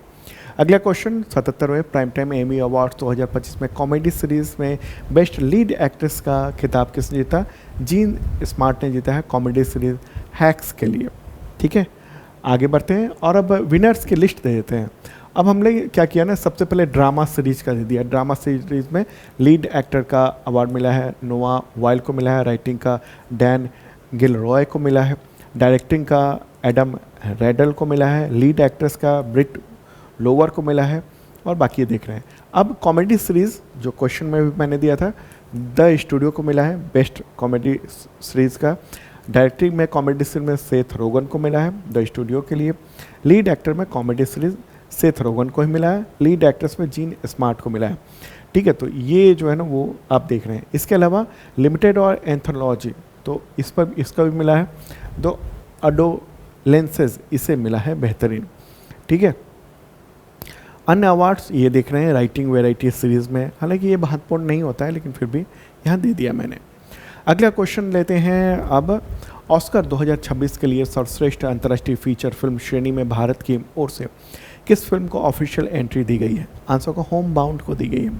अगला क्वेश्चन 77वें प्राइम टाइम एमी अवार्ड्स 2025 में कॉमेडी सीरीज़ में बेस्ट लीड एक्ट्रेस का खिताब किसने जीता? जीन स्मार्ट ने जीता है कॉमेडी सीरीज़ हैक्स के लिए। ठीक है, आगे बढ़ते हैं और अब विनर्स की लिस्ट दे देते हैं। अब हमने क्या किया ना, सबसे पहले ड्रामा सीरीज़ का दे दिया। ड्रामा सीरीज़ में लीड एक्टर का अवार्ड मिला है नोआ वाइल्ड को मिला है। राइटिंग का डैन गिलरॉय को मिला है। डायरेक्टिंग का एडम रेडल को मिला है। लीड एक्ट्रेस का ब्रिट लोवर को मिला है। और बाकी देख रहे हैं। अब कॉमेडी सीरीज़ जो क्वेश्चन में भी मैंने दिया था, द स्टूडियो को मिला है बेस्ट कॉमेडी सीरीज़ का। डायरेक्टिंग में कॉमेडी सीरीज में सेथ रोगन को मिला है द स्टूडियो के लिए। लीड एक्टर में कॉमेडी सीरीज़ सेथ रोगन को ही मिला है। लीड एक्ट्रेस में जीन स्मार्ट को मिला है। ठीक है, तो ये जो है ना वो आप देख रहे हैं। इसके अलावा लिमिटेड और एंथोलॉजी तो इसका भी मिला है। दो अडोलेंसेस इसे मिला है बेहतरीन। ठीक है, अन्य अवार्ड्स ये देख रहे हैं राइटिंग वैरायटी सीरीज़ में, हालांकि ये महत्वपूर्ण नहीं होता है लेकिन फिर भी यहाँ दे दिया मैंने। अगला क्वेश्चन लेते हैं अब। ऑस्कर 2026 के लिए सर्वश्रेष्ठ अंतर्राष्ट्रीय फीचर फिल्म श्रेणी में भारत की ओर से किस फिल्म को ऑफिशियल एंट्री दी गई है? आंसर को होम बाउंड को दी गई है।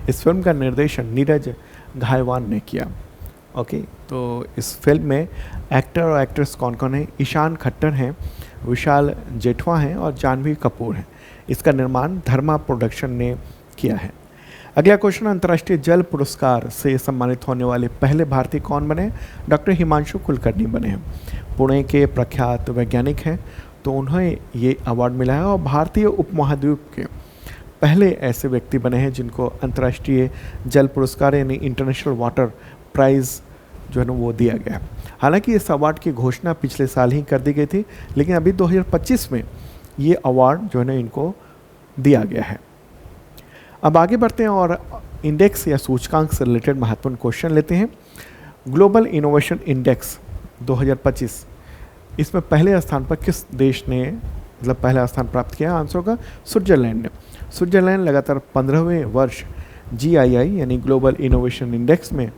इस फिल्म का निर्देशन नीरज घायवान ने किया। ओके, तो इस फिल्म में एक्टर और एक्ट्रेस कौन कौन है? ईशान खट्टर हैं, विशाल जेठवा हैं और जानवी कपूर हैं। इसका निर्माण धर्मा प्रोडक्शन ने किया है। अगला क्वेश्चन, अंतर्राष्ट्रीय जल पुरस्कार से सम्मानित होने वाले पहले भारतीय कौन बने? डॉक्टर हिमांशु कुलकर्णी बने हैं। पुणे के प्रख्यात वैज्ञानिक हैं। तो उन्हें ये अवार्ड मिला है और भारतीय उपमहाद्वीप के पहले ऐसे व्यक्ति बने हैं जिनको अंतर्राष्ट्रीय जल पुरस्कार यानी इंटरनेशनल वाटर प्राइज़ जो है ना वो दिया गया। हालांकि इस अवार्ड की घोषणा पिछले साल ही कर दी गई थी, लेकिन अभी 2025 में ये अवार्ड जो है ना इनको दिया गया है। अब आगे बढ़ते हैं और इंडेक्स या सूचकांक से रिलेटेड महत्वपूर्ण क्वेश्चन लेते हैं। ग्लोबल इनोवेशन इंडेक्स 2025, इसमें पहले स्थान पर किस देश ने मतलब पहला स्थान प्राप्त किया? आंसर होगा स्विट्जरलैंड ने। स्विट्जरलैंड लगातार 15वें वर्ष GII यानी ग्लोबल इनोवेशन इंडेक्स में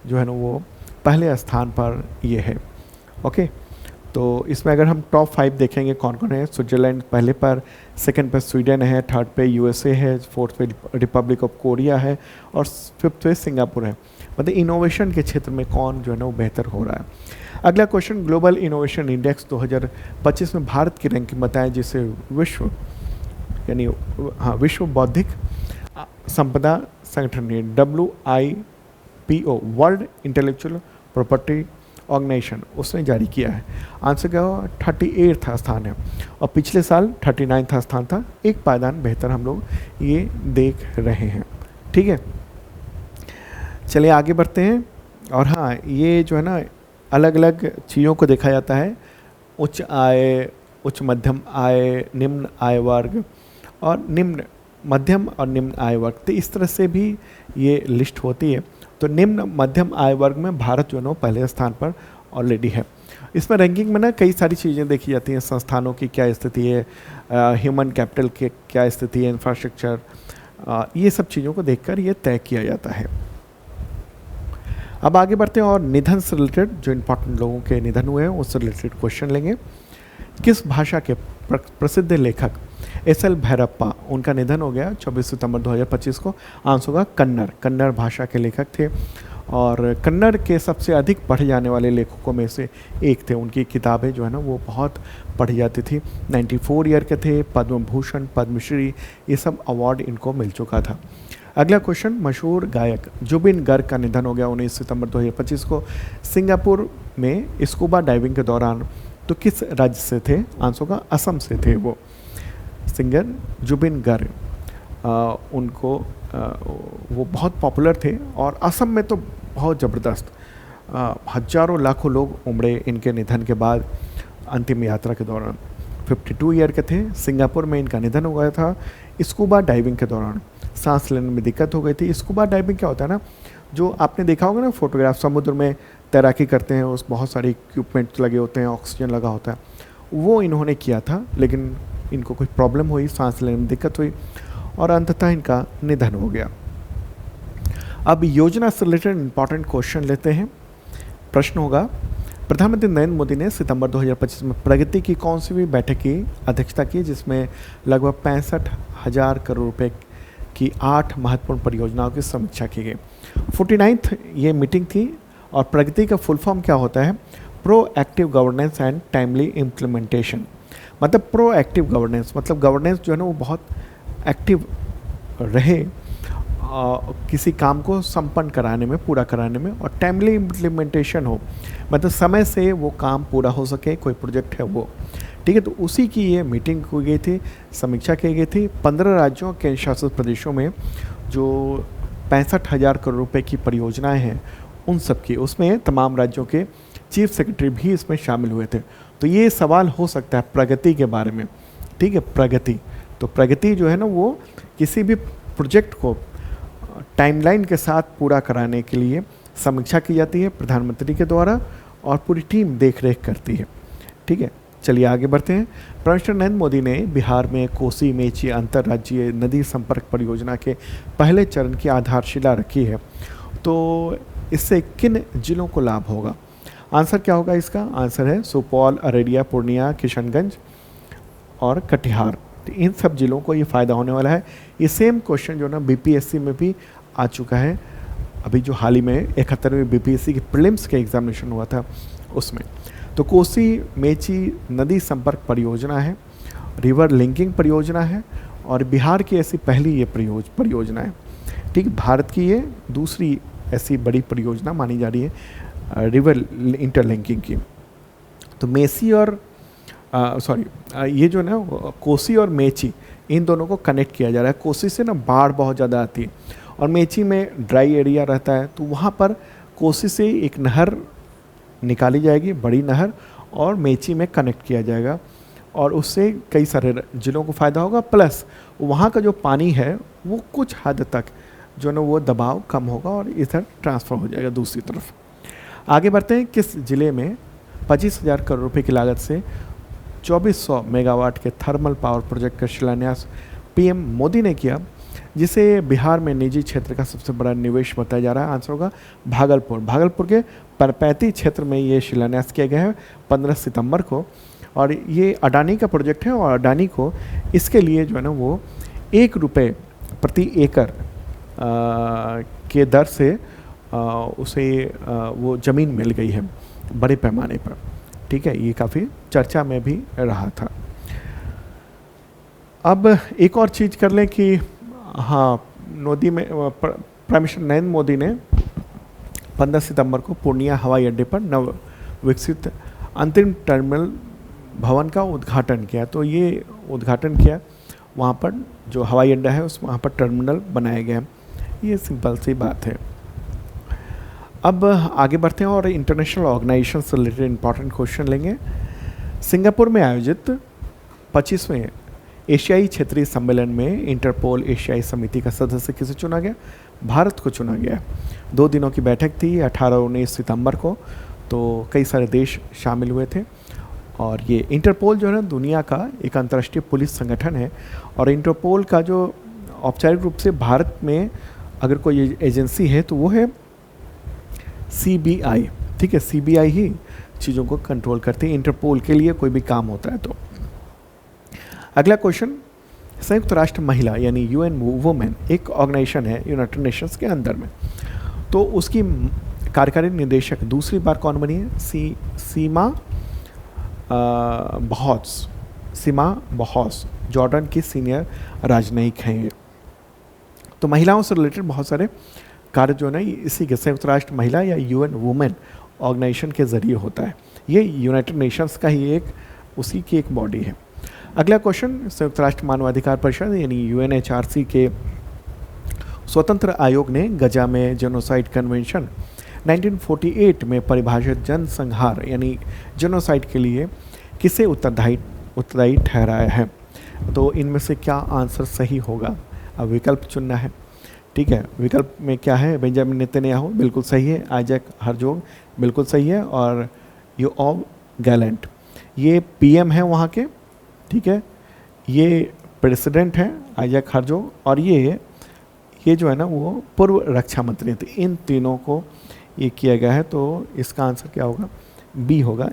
जो है ना वो पहले स्थान पर ये है। ओके, तो इसमें अगर हम टॉप 5 देखेंगे कौन कौन है, स्विट्जरलैंड पहले पर, सेकंड पे स्वीडन है, थर्ड पे USA है, फोर्थ पे रिपब्लिक ऑफ कोरिया है और फिफ्थ पे सिंगापुर है। मतलब इनोवेशन के क्षेत्र में कौन जो है ना वो बेहतर हो रहा है। अगला क्वेश्चन, ग्लोबल इनोवेशन इंडेक्स 2025 में भारत की रैंकिंग बताएं जिसे विश्व यानी विश्व बौद्धिक संपदा संगठन ने WIPO world intellectual property organisation उसने जारी किया है। आंसर क्या हो? 38वां स्थान है और पिछले साल 39वां स्थान था। एक पायदान बेहतर हम लोग ये देख रहे हैं। ठीक है, चलिए आगे बढ़ते हैं। और हाँ, ये जो है ना अलग अलग चीज़ों को देखा जाता है, उच्च आय, उच्च मध्यम आय, निम्न आय वर्ग और निम्न मध्यम और निम्न आय वर्ग, तो इस तरह से भी ये लिस्ट होती है। तो निम्न मध्यम आय वर्ग में भारत जो है ना पहले स्थान पर ऑलरेडी है। इसमें रैंकिंग में ना कई सारी चीज़ें देखी जाती हैं, संस्थानों की क्या स्थिति है, ह्यूमन कैपिटल की क्या स्थिति है, इंफ्रास्ट्रक्चर, ये सब चीज़ों को देखकर ये तय किया जाता है। अब आगे बढ़ते हैं और निधन से रिलेटेड जो इम्पोर्टेंट लोगों के निधन हुए हैं उससे रिलेटेड क्वेश्चन लेंगे। किस भाषा के प्रसिद्ध लेखक SL भैरप्पा, उनका निधन हो गया 24 सितंबर 2025 को? आंसर होगा कन्नड़। कन्नड़ भाषा के लेखक थे और कन्नड़ के सबसे अधिक पढ़े जाने वाले लेखकों में से एक थे। उनकी किताबें जो है ना वो बहुत पढ़ी जाती थी। 94 ईयर के थे, पद्म भूषण, पद्मश्री, ये सब अवार्ड इनको मिल चुका था। अगला क्वेश्चन, मशहूर गायक जुबिन गर्ग का निधन हो गया 19 सितंबर 2025 को सिंगापुर में स्कूबा डाइविंग के दौरान। तो किस राज्य से थे? आंसर होगा असम से थे वो सिंगर जुबिन गर्ग। वो बहुत पॉपुलर थे और असम में तो बहुत ज़बरदस्त हजारों लाखों लोग उमड़े इनके निधन के बाद अंतिम यात्रा के दौरान। 52 ईयर के थे। सिंगापुर में इनका निधन हो गया था स्कूबा डाइविंग के दौरान। सांस लेने में दिक्कत हो गई थी। स्कूबा डाइविंग क्या होता है ना, जो आपने देखा होगा ना फोटोग्राफ, समुद्र में तैराकी करते हैं, उस बहुत सारे इक्विपमेंट्स लगे होते हैं, ऑक्सीजन लगा होता है, वो इन्होंने किया था। लेकिन इनको कोई प्रॉब्लम हुई, सांस लेने में दिक्कत हुई और अंततः इनका निधन हो गया। अब योजना से रिलेटेड इंपॉर्टेंट क्वेश्चन लेते हैं। प्रश्न होगा, प्रधानमंत्री नरेंद्र मोदी ने सितंबर 2025 में प्रगति की कौन सी भी बैठक की अध्यक्षता की जिसमें लगभग 65,000 करोड़ रुपए की 8 महत्वपूर्ण परियोजनाओं की समीक्षा की गई। 49th ये मीटिंग थी और प्रगति का फुल फॉर्म क्या होता है? Proactive governance and timely implementation. मतलब प्रोएक्टिव गवर्नेंस मतलब गवर्नेंस जो है ना वो बहुत एक्टिव रहे किसी काम को संपन्न कराने में, पूरा कराने में, और टाइमली इम्प्लीमेंटेशन हो, मतलब समय से वो काम पूरा हो सके, कोई प्रोजेक्ट है वो। ठीक है, तो उसी की ये मीटिंग की गई थी, समीक्षा की गई थी। 15 राज्यों केंद्र शासित प्रदेशों में जो 65,000 करोड़ रुपए की परियोजनाएं हैं उन सब की, उसमें तमाम राज्यों के चीफ सेक्रेटरी भी इसमें शामिल हुए थे। तो ये सवाल हो सकता है प्रगति के बारे में। ठीक है, प्रगति, तो प्रगति जो है ना वो किसी भी प्रोजेक्ट को टाइमलाइन के साथ पूरा कराने के लिए समीक्षा की जाती है प्रधानमंत्री के द्वारा और पूरी टीम देख रेख करती है। ठीक है, चलिए आगे बढ़ते हैं। प्रधानमंत्री नरेंद्र मोदी ने बिहार में कोसी मेची अंतर्राज्यीय नदी संपर्क परियोजना के पहले चरण की आधारशिला रखी है। तो इससे किन जिलों को लाभ होगा? आंसर क्या होगा इसका? आंसर है सुपौल, अररिया, पूर्णिया, किशनगंज और कटिहार। तो इन सब जिलों को ये फ़ायदा होने वाला है। ये सेम क्वेश्चन जो ना BPSC में भी आ चुका है। अभी जो हाल ही में 71वें BPSC की प्रीलिम्स के एग्जामिनेशन हुआ था उसमें। तो कोसी मेची नदी संपर्क परियोजना है, रिवर लिंकिंग परियोजना है और बिहार की ऐसी पहली ये परियोजना है। ठीक, भारत की ये दूसरी ऐसी बड़ी परियोजना मानी जा रही है रिवर इंटरलिंकिंग की। तो मेसी और सॉरी, ये जो ना कोसी और मेची, इन दोनों को कनेक्ट किया जा रहा है। कोसी से ना बाढ़ बहुत ज़्यादा आती है और मेची में ड्राई एरिया रहता है, तो वहाँ पर कोसी से एक नहर निकाली जाएगी, बड़ी नहर, और मेची में कनेक्ट किया जाएगा और उससे कई सारे जिलों को फ़ायदा होगा। प्लस वहाँ का जो पानी है वो कुछ हद तक जो ना वो दबाव कम होगा और इधर ट्रांसफ़र हो जाएगा दूसरी तरफ। आगे बढ़ते हैं, किस ज़िले में 25,000 करोड़ रुपए की लागत से 2400 मेगावाट के थर्मल पावर प्रोजेक्ट का शिलान्यास पीएम मोदी ने किया, जिसे बिहार में निजी क्षेत्र का सबसे बड़ा निवेश बताया जा रहा है? आंसर होगा भागलपुर। भागलपुर के परपैती क्षेत्र में ये शिलान्यास किया गया है 15 सितंबर को, और ये अडानी का प्रोजेक्ट है और अडानी को इसके लिए जो है ना वो ₹1 प्रति एकड़ के दर से उसे वो ज़मीन मिल गई है बड़े पैमाने पर। ठीक है, ये काफ़ी चर्चा में भी रहा था। अब एक और चीज़ कर लें कि हाँ, मोदी में प्राइम मिनिस्टर नरेंद्र मोदी ने 15 सितंबर को पूर्णिया हवाई अड्डे पर नव विकसित अंतिम टर्मिनल भवन का उद्घाटन किया। तो ये उद्घाटन किया, वहाँ पर जो हवाई अड्डा है उस वहाँ पर टर्मिनल बनाया गया। ये सिंपल सी बात है। अब आगे बढ़ते हैं और इंटरनेशनल ऑर्गेनाइजेशन से रिलेटेड इंपॉर्टेंट क्वेश्चन लेंगे। सिंगापुर में आयोजित 25वें एशियाई क्षेत्रीय सम्मेलन में इंटरपोल एशियाई समिति का सदस्य किसे चुना गया? भारत को चुना गया। 2 दिनों की बैठक थी 18 और 19 सितंबर को, तो कई सारे देश शामिल हुए थे। और ये इंटरपोल जो है ना दुनिया का एक अंतर्राष्ट्रीय पुलिस संगठन है, और इंटरपोल का जो औपचारिक रूप से भारत में अगर कोई एजेंसी है तो वो है CBI। ठीक है, CBI ही चीज़ों को कंट्रोल करती है इंटरपोल के लिए कोई भी काम होता है तो। अगला क्वेश्चन, संयुक्त राष्ट्र महिला यानी UN वुमेन एक ऑर्गेनाइजेशन है यूनाइटेड नेशंस के अंदर में, तो उसकी कार्यकारी निदेशक दूसरी बार कौन बनी है? सीमा बहौस जॉर्डन की सीनियर राजनयिक हैं ये। तो महिलाओं से रिलेटेड बहुत सारे कार्य जो है ना इसी के संयुक्त राष्ट्र महिला या UN वुमेन ऑर्गेनाइजेशन के ज़रिए होता है। ये यूनाइटेड नेशंस का ही एक उसी की एक बॉडी है। अगला क्वेश्चन, संयुक्त राष्ट्र मानवाधिकार परिषद यानी UNHRC के स्वतंत्र आयोग ने गजा में जेनोसाइड कन्वेंशन 1948 में परिभाषित जनसंहार यानी जेनोसाइड के लिए किसे उत्तरदायी ठहराया है? तो इनमें से क्या आंसर सही होगा? अब विकल्प चुनना है। ठीक है, विकल्प में क्या है? बेंजामिन नेतन्याहू बिल्कुल सही है, आइजैक हर्जोग बिल्कुल सही है, और योआव गैलेंट ये PM है वहाँ के। ठीक है, ये प्रेसिडेंट हैं आइजैक हर्जोग, और ये जो है ना वो पूर्व रक्षा मंत्री थे। इन तीनों को ये किया गया है, तो इसका आंसर क्या होगा? B होगा।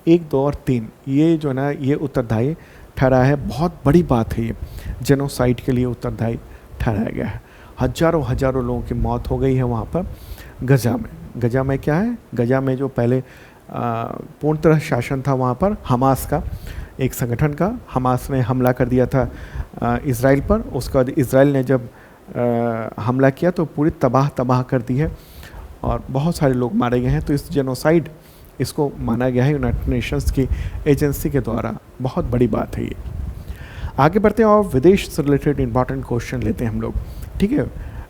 1, 2 और 3 ये जो है ना ये उत्तरदायी ठहराया है। बहुत बड़ी बात है, ये जेनोसाइड के लिए उत्तरदायी ठहराया गया है। हजारों लोगों की मौत हो गई है वहाँ पर गजा में। गजा में क्या है? गजा में जो पहले पूर्ण तरह शासन था वहाँ पर हमास का, एक संगठन का, हमास ने हमला कर दिया था इज़राइल पर। उसके बाद इज़राइल ने जब हमला किया तो पूरी तबाह कर दी है और बहुत सारे लोग मारे गए हैं। तो इस जेनोसाइड इसको माना गया है यूनाइटेड नेशंस की एजेंसी के द्वारा। बहुत बड़ी बात है ये। आगे बढ़ते हैं और विदेश से रिलेटेड इंपॉर्टेंट क्वेश्चन लेते हैं हम लोग। ठीक है,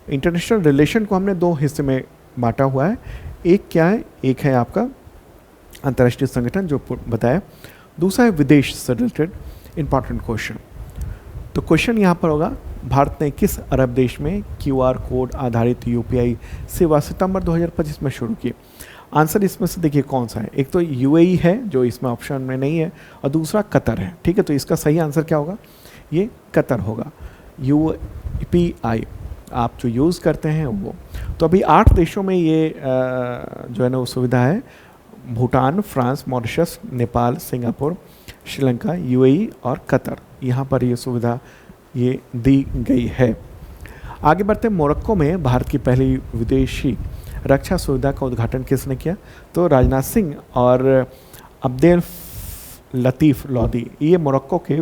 इंटरनेशनल रिलेशन को हमने 2 हिस्से में बांटा हुआ है। एक क्या है? एक है आपका अंतर्राष्ट्रीय संगठन जो बताया, दूसरा है विदेश से रिलेटेड इंपॉर्टेंट क्वेश्चन। तो क्वेश्चन यहाँ पर होगा, भारत ने किस अरब देश में QR कोड आधारित UPI सेवा सितंबर 2025 में शुरू की? आंसर इसमें से देखिए कौन सा है। एक तो UAE है जो इसमें ऑप्शन में नहीं है, और दूसरा कतर है। ठीक है, तो इसका सही आंसर क्या होगा? ये कतर होगा। UPI आप जो यूज़ करते हैं वो। तो अभी 8 देशों में ये जो है ना वो सुविधा है। Bhutan, France, Mauritius, Nepal, Singapore, Sri Lanka, UAE और कतर, यहाँ पर ये सुविधा ये दी गई है। आगे बढ़ते हैं, मोरक्को में भारत की पहली विदेशी रक्षा सुविधा का उद्घाटन किसने किया? तो राजनाथ सिंह और अब्देल लतीफ़ लोदी, ये मोरक्को के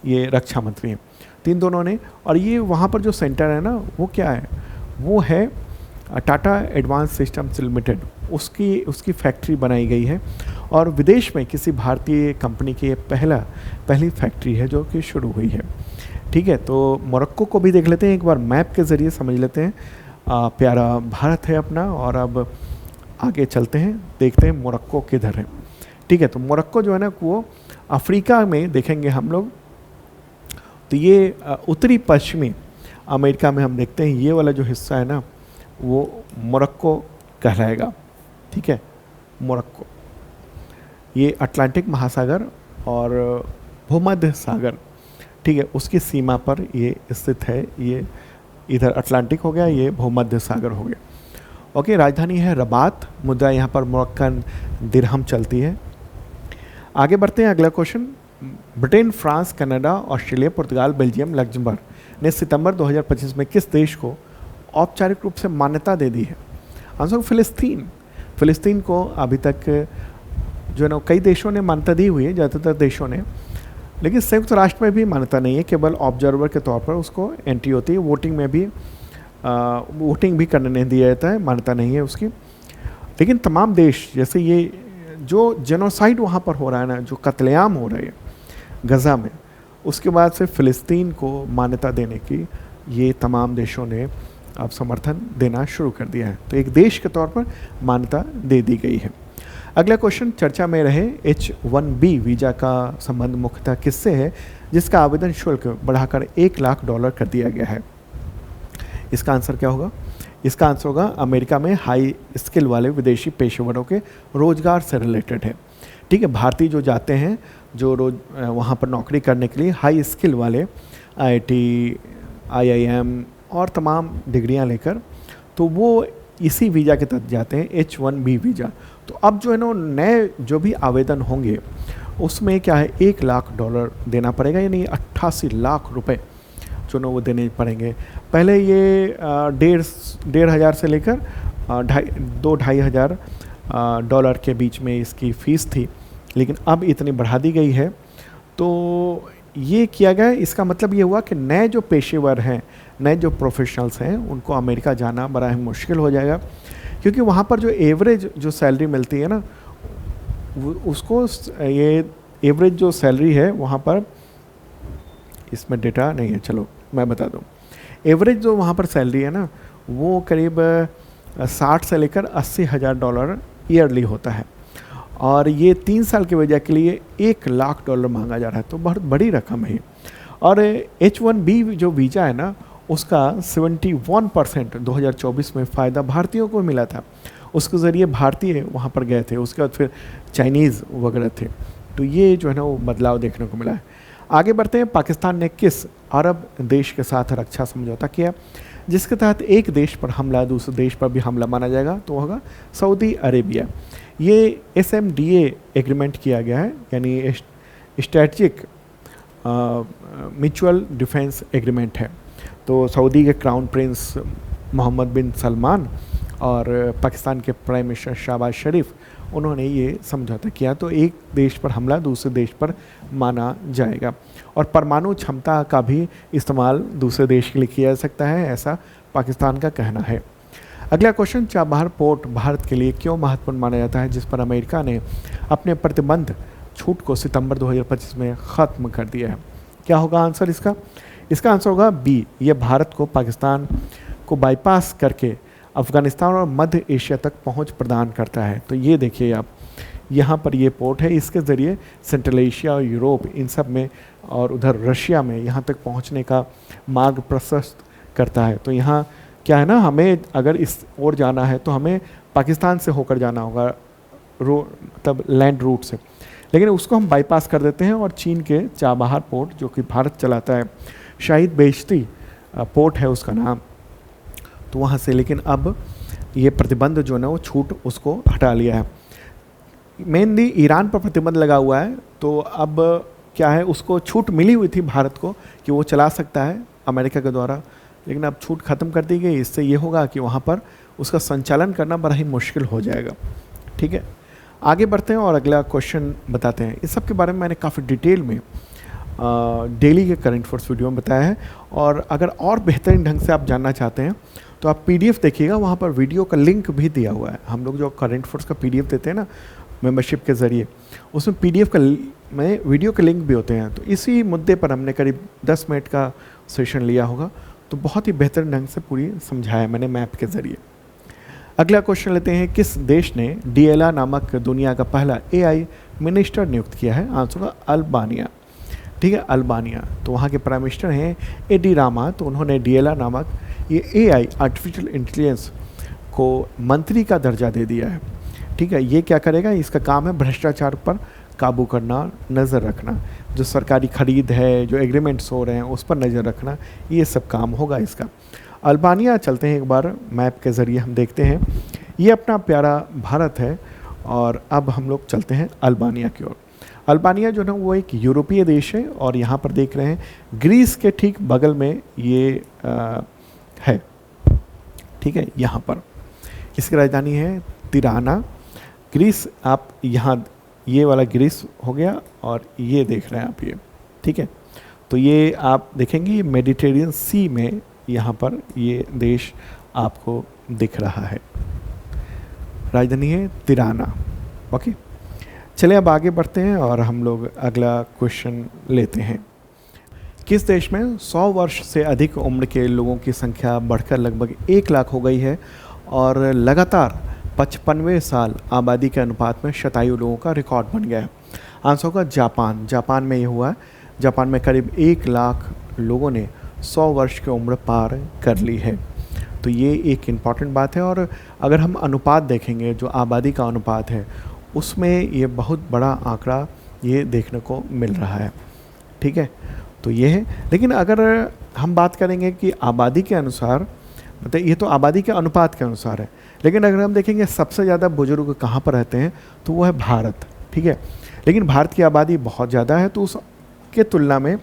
ये रक्षा मंत्री हैं। तीन दोनों ने, और ये वहाँ पर जो सेंटर है ना वो क्या है? वो है टाटा एडवांस सिस्टम्स लिमिटेड, उसकी फैक्ट्री बनाई गई है। और विदेश में किसी भारतीय कंपनी की ये पहली फैक्ट्री है जो कि शुरू हुई है। ठीक है, तो मोरक्को को भी देख लेते हैं एक बार, मैप के ज़रिए समझ लेते हैं। प्यारा भारत है अपना, और अब आगे चलते हैं, देखते हैं मोरक्को किधर है। ठीक है, तो मोरक्को जो है ना वो अफ्रीका में देखेंगे हम लोग, तो ये उत्तरी पश्चिमी अमेरिका में हम देखते हैं ये वाला जो हिस्सा है ना वो मोरक्को कहलाएगा। ठीक है, मोरक्को ये अटलांटिक महासागर और भूमध्य सागर, ठीक है, उसकी सीमा पर ये स्थित है। ये इधर अटलांटिक हो गया, ये भूमध्य सागर हो गया। ओके, राजधानी है रबात, मुद्रा यहाँ पर मोरक्कन दिरहम चलती है। आगे बढ़ते हैं, अगला question. Britain, France, Canada, Australia, Portugal, Belgium, Luxembourg ने सितंबर 2025 में किस देश को औपचारिक रूप से मान्यता दे दी है? आंसर फिलिस्तीन। फिलिस्तीन को अभी तक जो है ना कई देशों ने मान्यता दी हुई है, ज़्यादातर देशों ने, लेकिन संयुक्त राष्ट्र में भी मान्यता नहीं है, केवल ऑब्जर्वर के तौर पर उसको एंट्री होती है। वोटिंग में भी वोटिंग भी करने नहीं दिया जाता है, मान्यता नहीं है उसकी। लेकिन तमाम देश, जैसे ये जो जेनोसाइड वहाँ पर हो रहा है ना, जो कत्लेआम हो रही है गज़ा में, उसके बाद से फ़िलिस्तीन को मान्यता देने की ये तमाम देशों ने अब समर्थन देना शुरू कर दिया है। तो एक देश के तौर पर मान्यता दे दी गई है। अगला क्वेश्चन चर्चा में रहे, H-1B वीज़ा का संबंध मुख्यतः किससे है जिसका आवेदन शुल्क बढ़ाकर $1,00,000 कर दिया गया है? इसका आंसर क्या होगा? इसका आंसर होगा अमेरिका में हाई स्किल वाले विदेशी पेशेवरों के रोजगार से रिलेटेड है। ठीक है, भारतीय जो जाते हैं, जो रोज वहाँ पर नौकरी करने के लिए हाई स्किल वाले IIT, IIM और तमाम डिग्रियाँ लेकर, तो वो इसी वीज़ा के तहत जाते हैं, H-1B वीज़ा। तो अब जो है ना नए जो भी आवेदन होंगे उसमें क्या है, $1,00,000 देना पड़ेगा, यानी 88 लाख रुपए जो ना वो देने पड़ेंगे। पहले ये 1,500 से लेकर $2,500 के बीच में इसकी फ़ीस थी, लेकिन अब इतनी बढ़ा दी गई है। तो ये किया गया, इसका मतलब ये हुआ कि नए जो पेशेवर हैं, नए जो प्रोफेशनल्स हैं, उनको अमेरिका जाना बड़ा ही मुश्किल हो जाएगा, क्योंकि वहाँ पर जो एवरेज जो सैलरी मिलती है ना, उसको ये एवरेज जो सैलरी है वहाँ पर, इसमें डेटा नहीं है, चलो मैं बता दूँ। एवरेज जो वहाँ पर सैलरी है ना वो करीब 60 से लेकर $80,000 ईयरली होता है, और ये 3 साल के वीज़ा के लिए $1,00,000 मांगा जा रहा है, तो बहुत बड़ी रकम है। और H-1B जो वीज़ा है ना उसका 71% 2024 में फ़ायदा भारतीयों को मिला था। उसके ज़रिए भारतीय वहाँ पर गए थे, उसके बाद फिर चाइनीज़ वगैरह थे। तो ये जो है ना वो बदलाव देखने को मिला है। आगे बढ़ते हैं, पाकिस्तान ने किस अरब देश के साथ रक्षा समझौता किया जिसके तहत एक देश पर हमला दूसरे देश पर भी हमला माना जाएगा? तो होगा सऊदी अरेबिया। ये SMDA एग्रीमेंट किया गया है, यानी स्ट्रेटजिक म्यूचुअल डिफेंस एग्रीमेंट है। तो सऊदी के क्राउन प्रिंस मोहम्मद बिन सलमान और पाकिस्तान के प्राइम मिनिस्टर शहबाज शरीफ, उन्होंने ये समझौता किया। तो एक देश पर हमला दूसरे देश पर माना जाएगा, और परमाणु क्षमता का भी इस्तेमाल दूसरे देश के लिए किया जा सकता है, ऐसा पाकिस्तान का कहना है। अगला क्वेश्चन, चाबहार पोर्ट भारत के लिए क्यों महत्वपूर्ण माना जाता है जिस पर अमेरिका ने अपने प्रतिबंध छूट को सितंबर 2025 में ख़त्म कर दिया है? क्या होगा आंसर इसका? इसका आंसर होगा B। ये भारत को पाकिस्तान को बाईपास करके अफ़गानिस्तान और मध्य एशिया तक पहुंच प्रदान करता है। तो ये देखिए आप, यहाँ पर ये पोर्ट है, इसके ज़रिए सेंट्रल एशिया और यूरोप इन सब में और उधर रशिया में यहाँ तक पहुँचने का मार्ग प्रशस्त करता है। तो यहाँ क्या है ना, हमें अगर इस ओर जाना है तो हमें पाकिस्तान से होकर जाना होगा, तब लैंड रूट से, लेकिन उसको हम बाईपास कर देते हैं और चीन के चाबहार पोर्ट जो कि भारत चलाता है, शाहिद बेइश्ती पोर्ट है उसका नाम, तो वहाँ से, लेकिन अब ये प्रतिबंध जो है ना वो छूट उसको हटा लिया है। मेनली ईरान पर प्रतिबंध लगा हुआ है, तो अब क्या है, उसको छूट मिली हुई थी भारत को कि वो चला सकता है अमेरिका के द्वारा, लेकिन अब छूट ख़त्म कर दी गई। इससे ये होगा कि वहाँ पर उसका संचालन करना बड़ा ही मुश्किल हो जाएगा। ठीक है, आगे बढ़ते हैं और अगला क्वेश्चन बताते हैं। इस सब के बारे में मैंने काफ़ी डिटेल में डेली के करंट अफेयर्स वीडियो में बताया है, और अगर और बेहतरीन ढंग से आप जानना चाहते हैं तो आप PDF देखिएगा, वहाँ पर वीडियो का लिंक भी दिया हुआ है। हम लोग जो करंट अफेयर्स का PDF देते हैं ना, मेंबरशिप के ज़रिए, उसमें PDF का में वीडियो के लिंक भी होते हैं। तो इसी मुद्दे पर हमने करीब 10 मिनट का सेशन लिया होगा, तो बहुत ही बेहतर ढंग से पूरी समझाया मैंने मैप के ज़रिए। अगला क्वेश्चन लेते हैं, किस देश ने DLR नामक दुनिया का पहला AI मिनिस्टर नियुक्त किया है? आंसर होगा अल्बानिया। ठीक है, अल्बानिया। तो वहाँ के प्राइम मिनिस्टर हैं एडी रामा। तो उन्होंने DLR नामक ये AI आर्टिफिशियल इंटेलिजेंस को मंत्री का दर्जा दे दिया है। ठीक है, ये क्या करेगा? इसका काम है भ्रष्टाचार पर काबू करना, नज़र रखना, जो सरकारी खरीद है, जो एग्रीमेंट्स हो रहे हैं उस पर नज़र रखना, ये सब काम होगा इसका। अल्बानिया चलते हैं, एक बार मैप के ज़रिए हम देखते हैं। ये अपना प्यारा भारत है और अब हम लोग चलते हैं अल्बानिया की ओर। अल्बानिया जो है वो एक यूरोपीय देश है और यहाँ पर देख रहे हैं ग्रीस के ठीक बगल में ये है। ठीक है, यहाँ पर इसकी राजधानी है तिराना। ग्रीस, आप यहाँ ये वाला ग्रीस हो गया और ये देख रहे हैं आप ये। ठीक है, तो ये आप देखेंगे मेडिटेरियन सी में यहाँ पर ये देश आपको दिख रहा है। राजधानी है तिराना। ओके, चलिए अब आगे बढ़ते हैं और हम लोग अगला क्वेश्चन लेते हैं। किस देश में 100 वर्ष से अधिक उम्र के लोगों की संख्या बढ़कर लगभग 1 लाख हो गई है और लगातार 55वें साल आबादी के अनुपात में शतायु लोगों का रिकॉर्ड बन गया है? आंसर होगा जापान। जापान में ये हुआ है। जापान में करीब 1 लाख लोगों ने 100 वर्ष की उम्र पार कर ली है। तो ये एक इम्पॉर्टेंट बात है। और अगर हम अनुपात देखेंगे, जो आबादी का अनुपात है, उसमें ये बहुत बड़ा आंकड़ा ये देखने को मिल रहा है। ठीक है, तो ये है। लेकिन अगर हम बात करेंगे कि आबादी के अनुसार, मतलब ये तो आबादी के अनुपात के अनुसार है, लेकिन अगर हम देखेंगे सबसे ज़्यादा बुजुर्ग कहाँ पर रहते हैं, तो वो है भारत। ठीक है, लेकिन भारत की आबादी बहुत ज़्यादा है, तो उसके तुलना में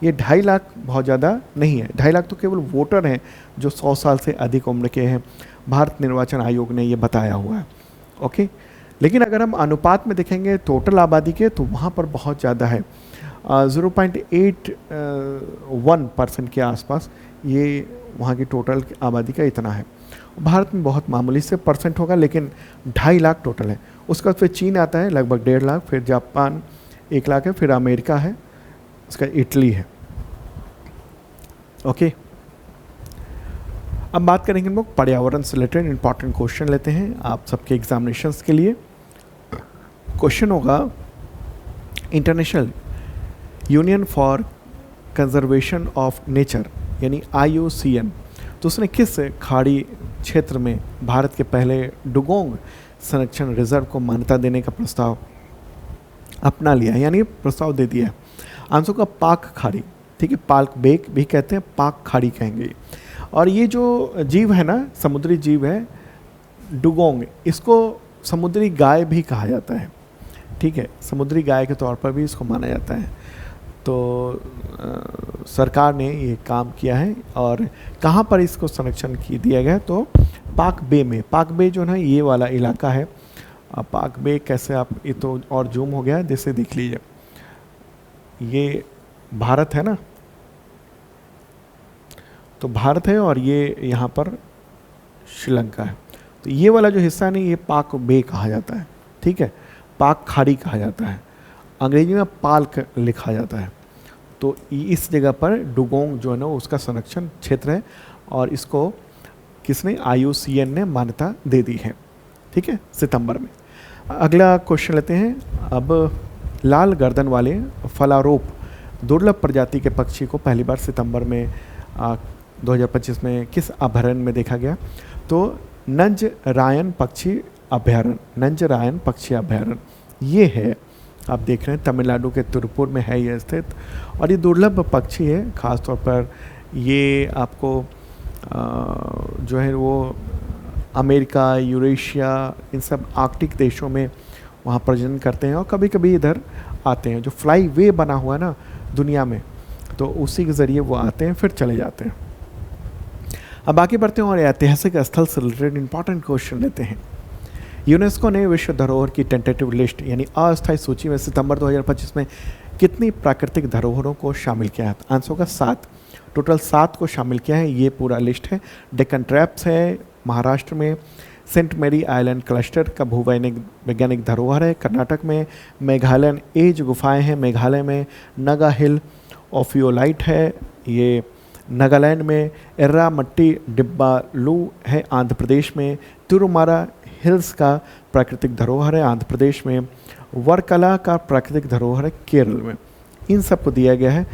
ये 2.5 लाख बहुत ज़्यादा नहीं है। 2.5 लाख तो केवल वोटर हैं जो 100 साल से अधिक उम्र के हैं। भारत निर्वाचन आयोग ने ये बताया हुआ है। ओके, लेकिन अगर हम अनुपात में देखेंगे टोटल आबादी के, तो वहाँ पर बहुत ज़्यादा है। 0.81% के आसपास ये वहाँ की टोटल आबादी का इतना है। भारत में बहुत मामूली से परसेंट होगा, लेकिन 2.5 लाख टोटल है। उसके बाद फिर चीन आता है लगभग 1.5 लाख, फिर जापान 1 लाख है, फिर अमेरिका है, उसका इटली है। ओके, अब बात करेंगे हम लोग पर्यावरण से रिलेटेड इंपॉर्टेंट क्वेश्चन लेते हैं आप सबके एग्जामिनेशंस के लिए। क्वेश्चन होगा, international union for conservation of nature यानी IUCN, तो उसने किस खाड़ी क्षेत्र में भारत के पहले डुगोंग संरक्षण रिजर्व को मान्यता देने का प्रस्ताव अपना लिया है, यानी प्रस्ताव दे दिया है? आंसर का पाक खाड़ी। ठीक है, पाल्क बेक भी कहते हैं, पाक खाड़ी कहेंगे। और ये जो जीव है ना, समुद्री जीव है डुगोंग, इसको समुद्री गाय भी कहा जाता है। ठीक है, समुद्री गाय के तौर पर भी इसको माना जाता है। तो सरकार ने ये काम किया है और कहाँ पर इसको संरक्षण की दिया गया है? तो पाक बे में। पाक बे जो है ये वाला इलाका है। पाक बे कैसे, आप ये तो और जूम हो गया, जैसे देख लीजिए, ये भारत है ना, तो भारत है और ये यहाँ पर श्रीलंका है। तो ये वाला जो हिस्सा है ना, ये पाक बे कहा जाता है। ठीक है, पाक खाड़ी कहा जाता है, अंग्रेजी में पाल्क लिखा जाता है। तो इस जगह पर डुगोंग जो है ना उसका संरक्षण क्षेत्र है और इसको किसने? IUCN ने मान्यता दे दी है। ठीक है, सितंबर में। अगला क्वेश्चन लेते हैं। अब लाल गर्दन वाले फलारोप दुर्लभ प्रजाति के पक्षी को पहली बार सितंबर में 2025 में किस अभयारण्य में देखा गया? तो नंजरायन पक्षी अभयारण्य। नंजरायन पक्षी अभयारण्य ये है, आप देख रहे हैं तमिलनाडु के तिरुपुर में है ये स्थित। और ये दुर्लभ पक्षी है, ख़ासतौर पर ये आपको जो है वो अमेरिका, यूरेशिया, इन सब आर्कटिक देशों में वहाँ प्रजनन करते हैं और कभी कभी इधर आते हैं। जो फ्लाई वे बना हुआ है ना दुनिया में, तो उसी के ज़रिए वो आते हैं फिर चले जाते हैं। अब आगे बढ़ते हैं और ऐतिहासिक स्थल से रिलेटेड इंपॉर्टेंट क्वेश्चन लेते हैं। यूनेस्को ने विश्व धरोहर की टेंटेटिव लिस्ट यानी अस्थायी सूची में सितंबर 2025 में कितनी प्राकृतिक धरोहरों को शामिल किया है? आंसर होगा 7। टोटल 7 को शामिल किया है। ये पूरा लिस्ट है। डेक्कन ट्रैप्स है महाराष्ट्र में, सेंट मेरी आइलैंड क्लस्टर का भूवैज्ञानिक धरोहर है। कर्नाटक में मेघालयन एज गुफाएं हैं। मेघालय में नगा हिल ओफियोलाइट है। ये नागालैंड में एर्रा मट्टी डिब्बालू है। आंध्र प्रदेश में तिरुमारा हिल्स का प्राकृतिक धरोहर है। आंध्र प्रदेश में वर्कला का प्राकृतिक धरोहर है केरल में। इन सबको दिया गया है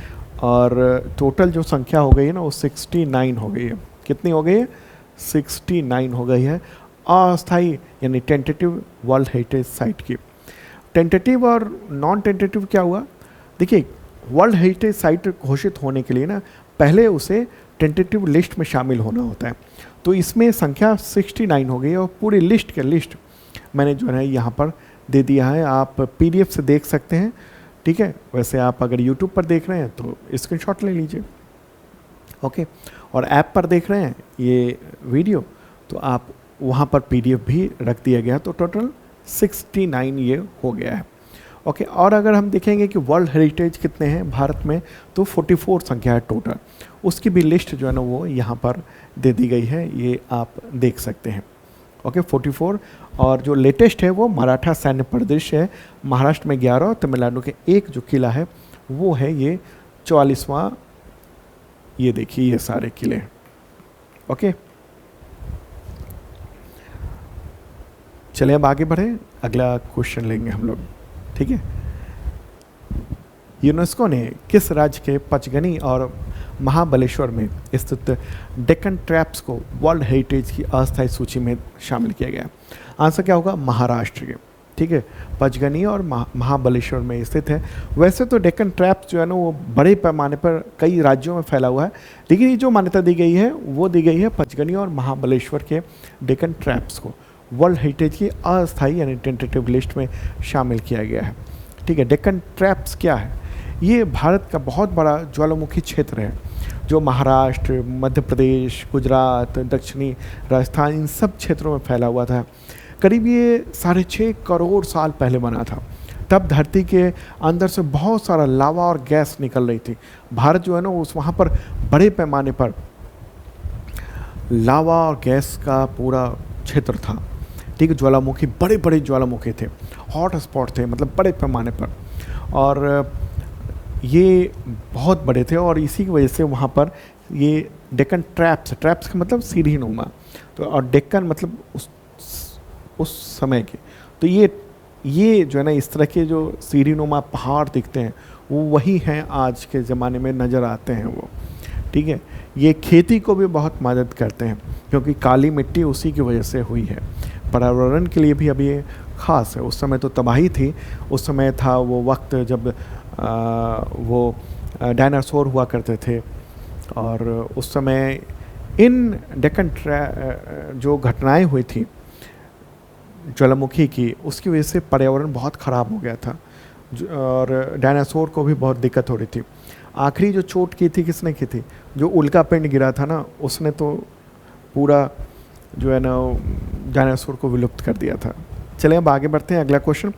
और टोटल जो संख्या हो गई है ना वो 69 हो गई है। कितनी हो गई है? 69 हो गई है अस्थायी यानी टेंटेटिव वर्ल्ड हेरिटेज साइट की। टेंटेटिव और नॉन टेंटेटिव क्या हुआ? देखिए, वर्ल्ड हेरिटेज साइट घोषित होने के लिए ना पहले उसे टेंटेटिव लिस्ट में शामिल होना होता है। तो इसमें संख्या 69 हो गई और पूरी लिस्ट के लिस्ट मैंने जो है यहाँ पर दे दिया है। आप PDF से देख सकते हैं, ठीक है। वैसे आप अगर YouTube पर देख रहे हैं तो स्क्रीनशॉट ले लीजिए, ओके। और ऐप पर देख रहे हैं ये वीडियो तो आप वहाँ पर PDF भी रख दिया गया, तो टोटल 69 ये हो गया है, ओके। और अगर हम देखेंगे कि वर्ल्ड हेरिटेज कितने हैं भारत में, तो 44 संख्या है टोटल। उसकी भी लिस्ट जो है ना वो यहाँ पर दे दी गई है, ये आप देख सकते हैं, ओके। 44 और जो लेटेस्ट है वो मराठा सैन्य परिदृश्य है। महाराष्ट्र में 11 और तमिलनाडु के एक जो किला है वो है ये 44वां। ये देखिए ये सारे किले, ओके। चलिए अब आगे बढ़े, अगला क्वेश्चन लेंगे हम लोग, ठीक है। यूनेस्को ने किस राज्य के पचगनी और महाबलेश्वर में स्थित डेक्कन ट्रैप्स को वर्ल्ड हेरिटेज की अस्थायी सूची में शामिल किया गया? आंसर क्या होगा? महाराष्ट्र के, ठीक है। पचगनी और महाबलेश्वर में स्थित है। वैसे तो डेक्कन ट्रैप्स जो है ना वो बड़े पैमाने पर कई राज्यों में फैला हुआ है, लेकिन ये जो मान्यता दी गई है वो दी गई है पचगनी और महाबलेश्वर के डेक्कन ट्रैप्स को वर्ल्ड हेरिटेज की अस्थायी यानी टेंटेटिव लिस्ट में शामिल किया गया है, ठीक है। डेक्कन ट्रैप्स क्या है? ये भारत का बहुत बड़ा ज्वालामुखी क्षेत्र है जो महाराष्ट्र, मध्य प्रदेश, गुजरात, दक्षिणी राजस्थान इन सब क्षेत्रों में फैला हुआ था। करीब ये 6.5 करोड़ साल पहले बना था। तब धरती के अंदर से बहुत सारा लावा और गैस निकल रही थी। भारत जो है ना उस वहाँ पर बड़े पैमाने पर लावा और गैस का पूरा क्षेत्र था, ठीक है। ज्वालामुखी बड़े बड़े ज्वालामुखी थे, हॉट स्पॉट थे, मतलब बड़े पैमाने पर, और ये बहुत बड़े थे और इसी की वजह से वहाँ पर ये डेक्कन ट्रैप्स का मतलब सीढ़ी नुमा, तो और डेक्कन मतलब उस समय के, तो ये जो है ना इस तरह के जो सीढ़ी नुमा पहाड़ दिखते हैं वो वही हैं आज के ज़माने में नज़र आते हैं वो, ठीक है। ये खेती को भी बहुत मदद करते हैं क्योंकि काली मिट्टी उसी की वजह से हुई है। पर्यावरण के लिए भी अभी ये ख़ास है। उस समय तो तबाही थी, उस समय था वो वक्त जब वो डायनासोर हुआ करते थे, और उस समय इन डेक्कन जो घटनाएं हुई थी ज्वालामुखी की, उसकी वजह से पर्यावरण बहुत ख़राब हो गया था और डायनासोर को भी बहुत दिक्कत हो रही थी। आखिरी जो चोट की थी किसने की थी? जो उल्का पिंड गिरा था ना, उसने तो पूरा जो है ना डायनासोर को विलुप्त कर दिया था। चलिए अब आगे बढ़ते हैं, अगला क्वेश्चन।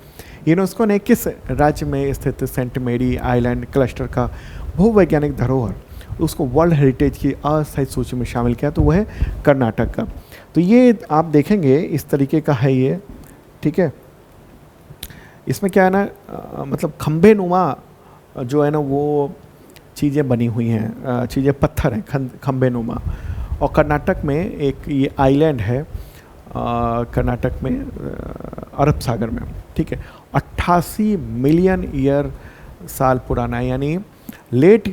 यूनेस्को ने किस राज्य में स्थित सेंट मेरी आइलैंड क्लस्टर का भूवैज्ञानिक धरोहर उसको वर्ल्ड हेरिटेज की अस्थायी सूची में शामिल किया? तो वह है कर्नाटक का। तो ये आप देखेंगे इस तरीके का है ये, ठीक है। इसमें क्या है ना मतलब खंबे नुमा जो है ना वो चीज़ें बनी हुई हैं, चीज़ें पत्थर हैं खंबे नुमा, और कर्नाटक में एक ये आइलैंड है कर्नाटक में अरब सागर में, ठीक है। 88 मिलियन ईयर साल पुराना, यानी लेट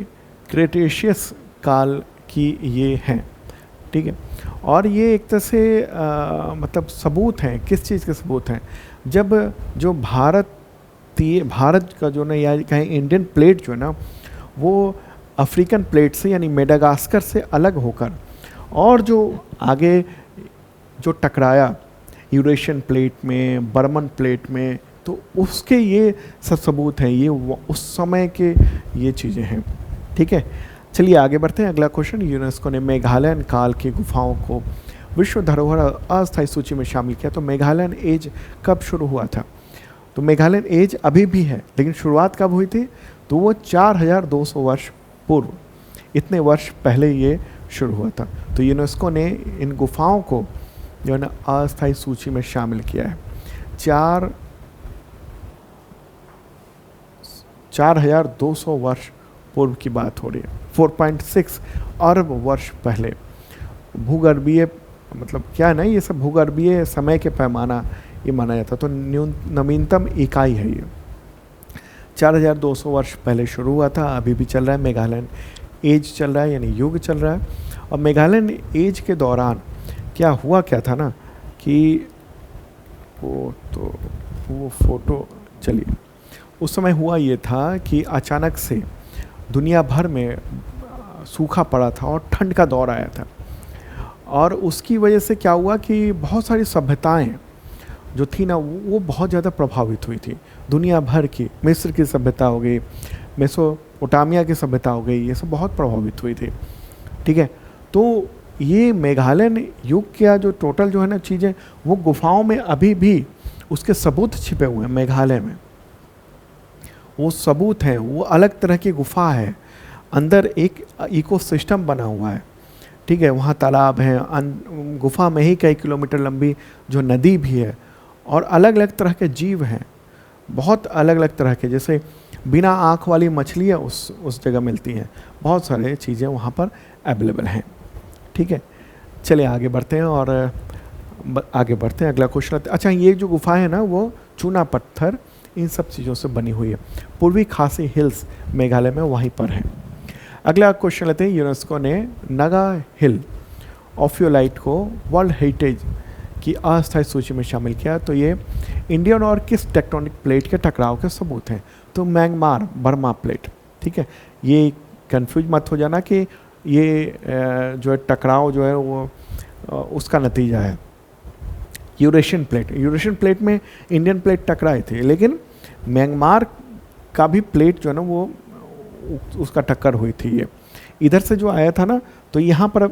क्रेटेशियस काल की ये हैं, ठीक है। और ये एक तरह से मतलब सबूत हैं, किस चीज़ के सबूत हैं? जब जो भारत का जो ना या कहें इंडियन प्लेट जो है ना वो अफ्रीकन प्लेट से यानी मेडागास्कर से अलग होकर और जो आगे जो टकराया यूरेशियन प्लेट में, बर्मन प्लेट में, तो उसके ये सब सबूत हैं, ये उस समय के ये चीज़ें हैं, ठीक है। चलिए आगे बढ़ते हैं, अगला क्वेश्चन। यूनेस्को ने मेघालयन काल की गुफाओं को विश्व धरोहर अस्थायी सूची में शामिल किया। तो मेघालयन एज कब शुरू हुआ था? तो मेघालयन एज अभी भी है, लेकिन शुरुआत कब हुई थी? तो वो 4200 वर्ष पूर्व, इतने वर्ष पहले ये शुरू हुआ था। तो यूनेस्को ने इन गुफाओं को जो है ना अस्थायी सूची में शामिल किया है। 4,200 वर्ष पूर्व की बात हो रही है। 4.6 अरब वर्ष पहले भूगर्भीय, मतलब क्या है ना, ये सब भूगर्भीय समय के पैमाना ये माना जाता, तो नवीनतम इकाई है ये। 4,200 वर्ष पहले शुरू हुआ था, अभी भी चल रहा है। मेघालयन एज चल रहा है, यानी युग चल रहा है। और मेघालयन एज के दौरान क्या था ना कि वो फोटो चलिए, उस समय हुआ ये था कि अचानक से दुनिया भर में सूखा पड़ा था और ठंड का दौर आया था, और उसकी वजह से क्या हुआ कि बहुत सारी सभ्यताएं जो थी ना वो बहुत ज़्यादा प्रभावित हुई थी। दुनिया भर की, मिस्र की सभ्यता हो गई, मेसोपोटामिया की सभ्यता हो गई, ये सब बहुत प्रभावित हुई थी। ठीक है, तो ये मेघालयन युग का जो टोटल जो है ना चीज़ें, वो गुफाओं में अभी भी उसके सबूत छिपे हुए हैं। मेघालय में वो सबूत हैं, वो अलग तरह की गुफा है, अंदर एक इकोसिस्टम बना हुआ है। ठीक है, वहाँ तालाब हैं, गुफा में ही कई किलोमीटर लंबी जो नदी भी है, और अलग अलग तरह के जीव हैं, बहुत अलग अलग तरह के, जैसे बिना आँख वाली मछलियाँ उस जगह मिलती हैं। बहुत सारे चीज़ें वहाँ पर अवेलेबल हैं। ठीक है, चलिए आगे बढ़ते हैं और अगला क्वेश्चन। अच्छा, ये जो गुफा है ना वो चूना पत्थर इन सब चीज़ों से बनी हुई है। पूर्वी खासी हिल्स मेघालय में वहीं पर है। अगला क्वेश्चन लेते हैं। यूनेस्को ने नगा हिल ऑफियोलाइट को वर्ल्ड हेरिटेज की अस्थायी सूची में शामिल किया, तो ये इंडियन और किस टेक्टोनिक प्लेट के टकराव के सबूत हैं? तो म्यांमार बर्मा प्लेट। ठीक है, ये कंफ्यूज मत हो जाना कि ये जो है टकराव जो है वो उसका नतीजा है। यूरेशियन प्लेट में इंडियन प्लेट टकराई थी, लेकिन म्यांमार का भी प्लेट जो है ना वो उसका टक्कर हुई थी। ये इधर से जो आया था ना, तो यहाँ पर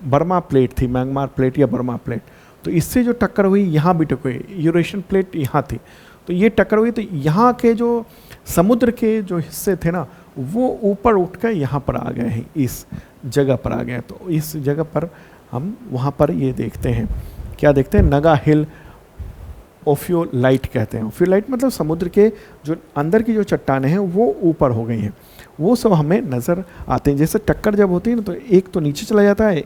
बर्मा प्लेट थी, म्यांमार प्लेट या बर्मा प्लेट, तो इससे जो टक्कर हुई यहाँ भी टक्कर हुई। यूरेशियन प्लेट यहाँ थी, तो ये टक्कर हुई, तो यहाँ के जो समुद्र के जो हिस्से थे ना वो ऊपर उठ कर यहाँ पर आ गए हैं, इस जगह पर आ गए हैं। तो इस जगह पर हम वहाँ पर ये देखते हैं, क्या देखते हैं? नगा हिल ओफियोलाइट कहते हैं। ओफियोलाइट मतलब समुद्र के जो अंदर की जो चट्टानें हैं वो ऊपर हो गई हैं, वो सब हमें नज़र आते हैं। जैसे टक्कर जब होती है ना, तो एक तो नीचे चला जाता है,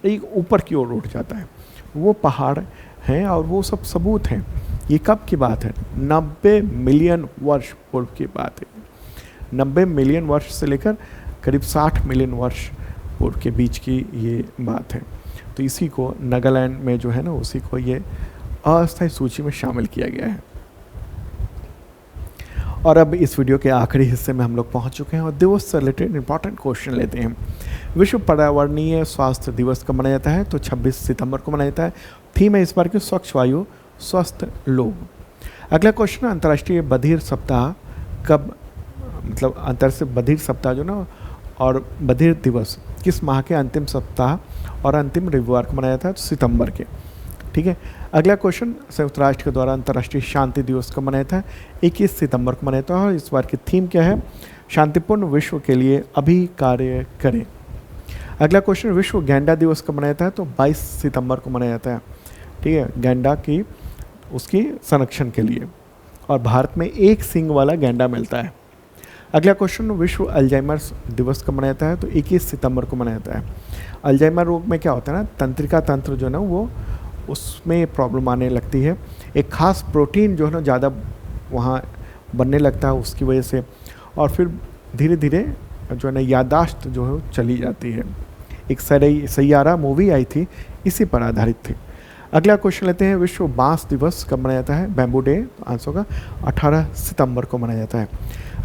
एक ऊपर की ओर उठ जाता है, वो पहाड़ हैं और वो सब सबूत हैं। ये कब की बात है? 90 मिलियन वर्ष पूर्व की बात है। 90 मिलियन वर्ष से लेकर करीब 60 मिलियन वर्ष पूर्व के बीच की ये बात है। तो इसी को नागालैंड में जो है ना, उसी को ये अस्थायी सूची में शामिल किया गया है। और अब इस वीडियो के आखिरी हिस्से में हम लोग पहुंच चुके हैं और दिवस से रिलेटेड इंपॉर्टेंट क्वेश्चन लेते हैं। विश्व पर्यावरणीय स्वास्थ्य दिवस कब मनाया जाता है? तो 26 सितंबर को मनाया जाता है। थीम है इस बार की स्वच्छ वायु स्वस्थ लोग। अगला क्वेश्चन, अंतर्राष्ट्रीय बधिर सप्ताह कब, मतलब अंतर्राष्ट्रीय बधिर सप्ताह जो ना और बधिर दिवस किस माह के अंतिम सप्ताह और अंतिम रविवार को मनाया जाता है? तो सितंबर के। ठीक है, अगला क्वेश्चन, संयुक्त राष्ट्र के द्वारा अंतर्राष्ट्रीय शांति दिवस कब मनाया था? 21 सितंबर को मनाया था। और इस बार की थीम क्या है? शांतिपूर्ण विश्व के लिए अभी कार्य करें। अगला क्वेश्चन, विश्व गैंडा दिवस कब मनाया था? तो 22 सितंबर को मनाया जाता है। ठीक है, गैंडा की उसकी संरक्षण के लिए, और भारत में एक सींग वाला गैंडा मिलता है। अगला क्वेश्चन, विश्व अल्जाइमर्स दिवस कब मनाया जाता है? तो 21 सितंबर को मनाया जाता है। अल्जाइमर रोग में क्या होता है ना, तंत्रिका तंत्र जो है ना वो उसमें प्रॉब्लम आने लगती है। एक खास प्रोटीन जो है ना ज़्यादा वहाँ बनने लगता है उसकी वजह से, और फिर धीरे धीरे जो है ना याददाश्त जो है चली जाती है। एक सैयारा मूवी आई थी, इसी पर आधारित थी। अगला क्वेश्चन लेते हैं, विश्व बांस दिवस कब मनाया जाता है? बैम्बू डे आंसर का 18 सितंबर को मनाया जाता है।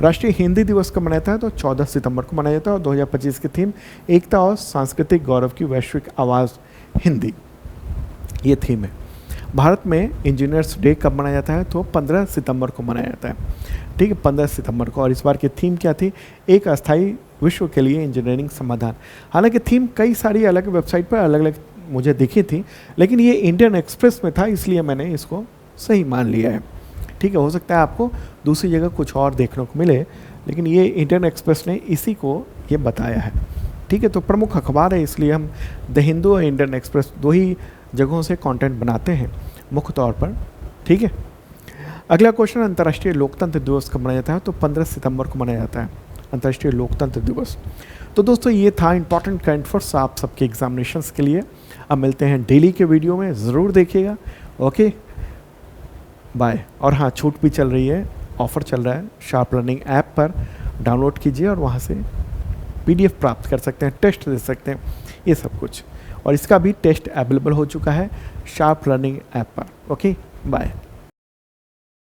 राष्ट्रीय हिंदी दिवस कब मनाया जाता है? तो 14 सितंबर को मनाया जाता है। और 2025 की थीम एकता और सांस्कृतिक गौरव की वैश्विक आवाज़ हिंदी, ये थीम है। भारत में इंजीनियर्स डे कब मनाया जाता है? तो 15 सितंबर को मनाया जाता है। ठीक है, 15 सितंबर को। और इस बार की थीम क्या थी? एक अस्थायी विश्व के लिए इंजीनियरिंग समाधान। हालांकि थीम कई सारी अलग वेबसाइट पर अलग अलग मुझे दिखी थी, लेकिन ये इंडियन एक्सप्रेस में था, इसलिए मैंने इसको सही मान लिया है। ठीक है, हो सकता है आपको दूसरी जगह कुछ और देखने को मिले, लेकिन ये इंडियन एक्सप्रेस ने इसी को ये बताया है। ठीक है। तो प्रमुख अखबार है, इसलिए हम द हिंदू और इंडियन एक्सप्रेस 2 ही जगहों से कंटेंट बनाते हैं मुख्य तौर पर, ठीक है। अगला क्वेश्चन, अंतर्राष्ट्रीय लोकतंत्र दिवस कब मनाया जाता है? तो 15 सितंबर को मनाया जाता है अंतर्राष्ट्रीय लोकतंत्र दिवस। तो दोस्तों ये था इंपॉर्टेंट करंट अफेयर्स आप सबके एग्जामिनेशंस के लिए। अब मिलते हैं डेली के वीडियो में, ज़रूर देखिएगा। Okay, bye. और हाँ, छूट भी चल रही है, ऑफ़र चल रहा है, शार्प लर्निंग ऐप पर डाउनलोड कीजिए और वहाँ से PDF प्राप्त कर सकते हैं, टेस्ट दे सकते हैं, ये सब कुछ। और इसका भी टेस्ट अवेलेबल हो चुका है शार्प लर्निंग ऐप पर। Okay, bye.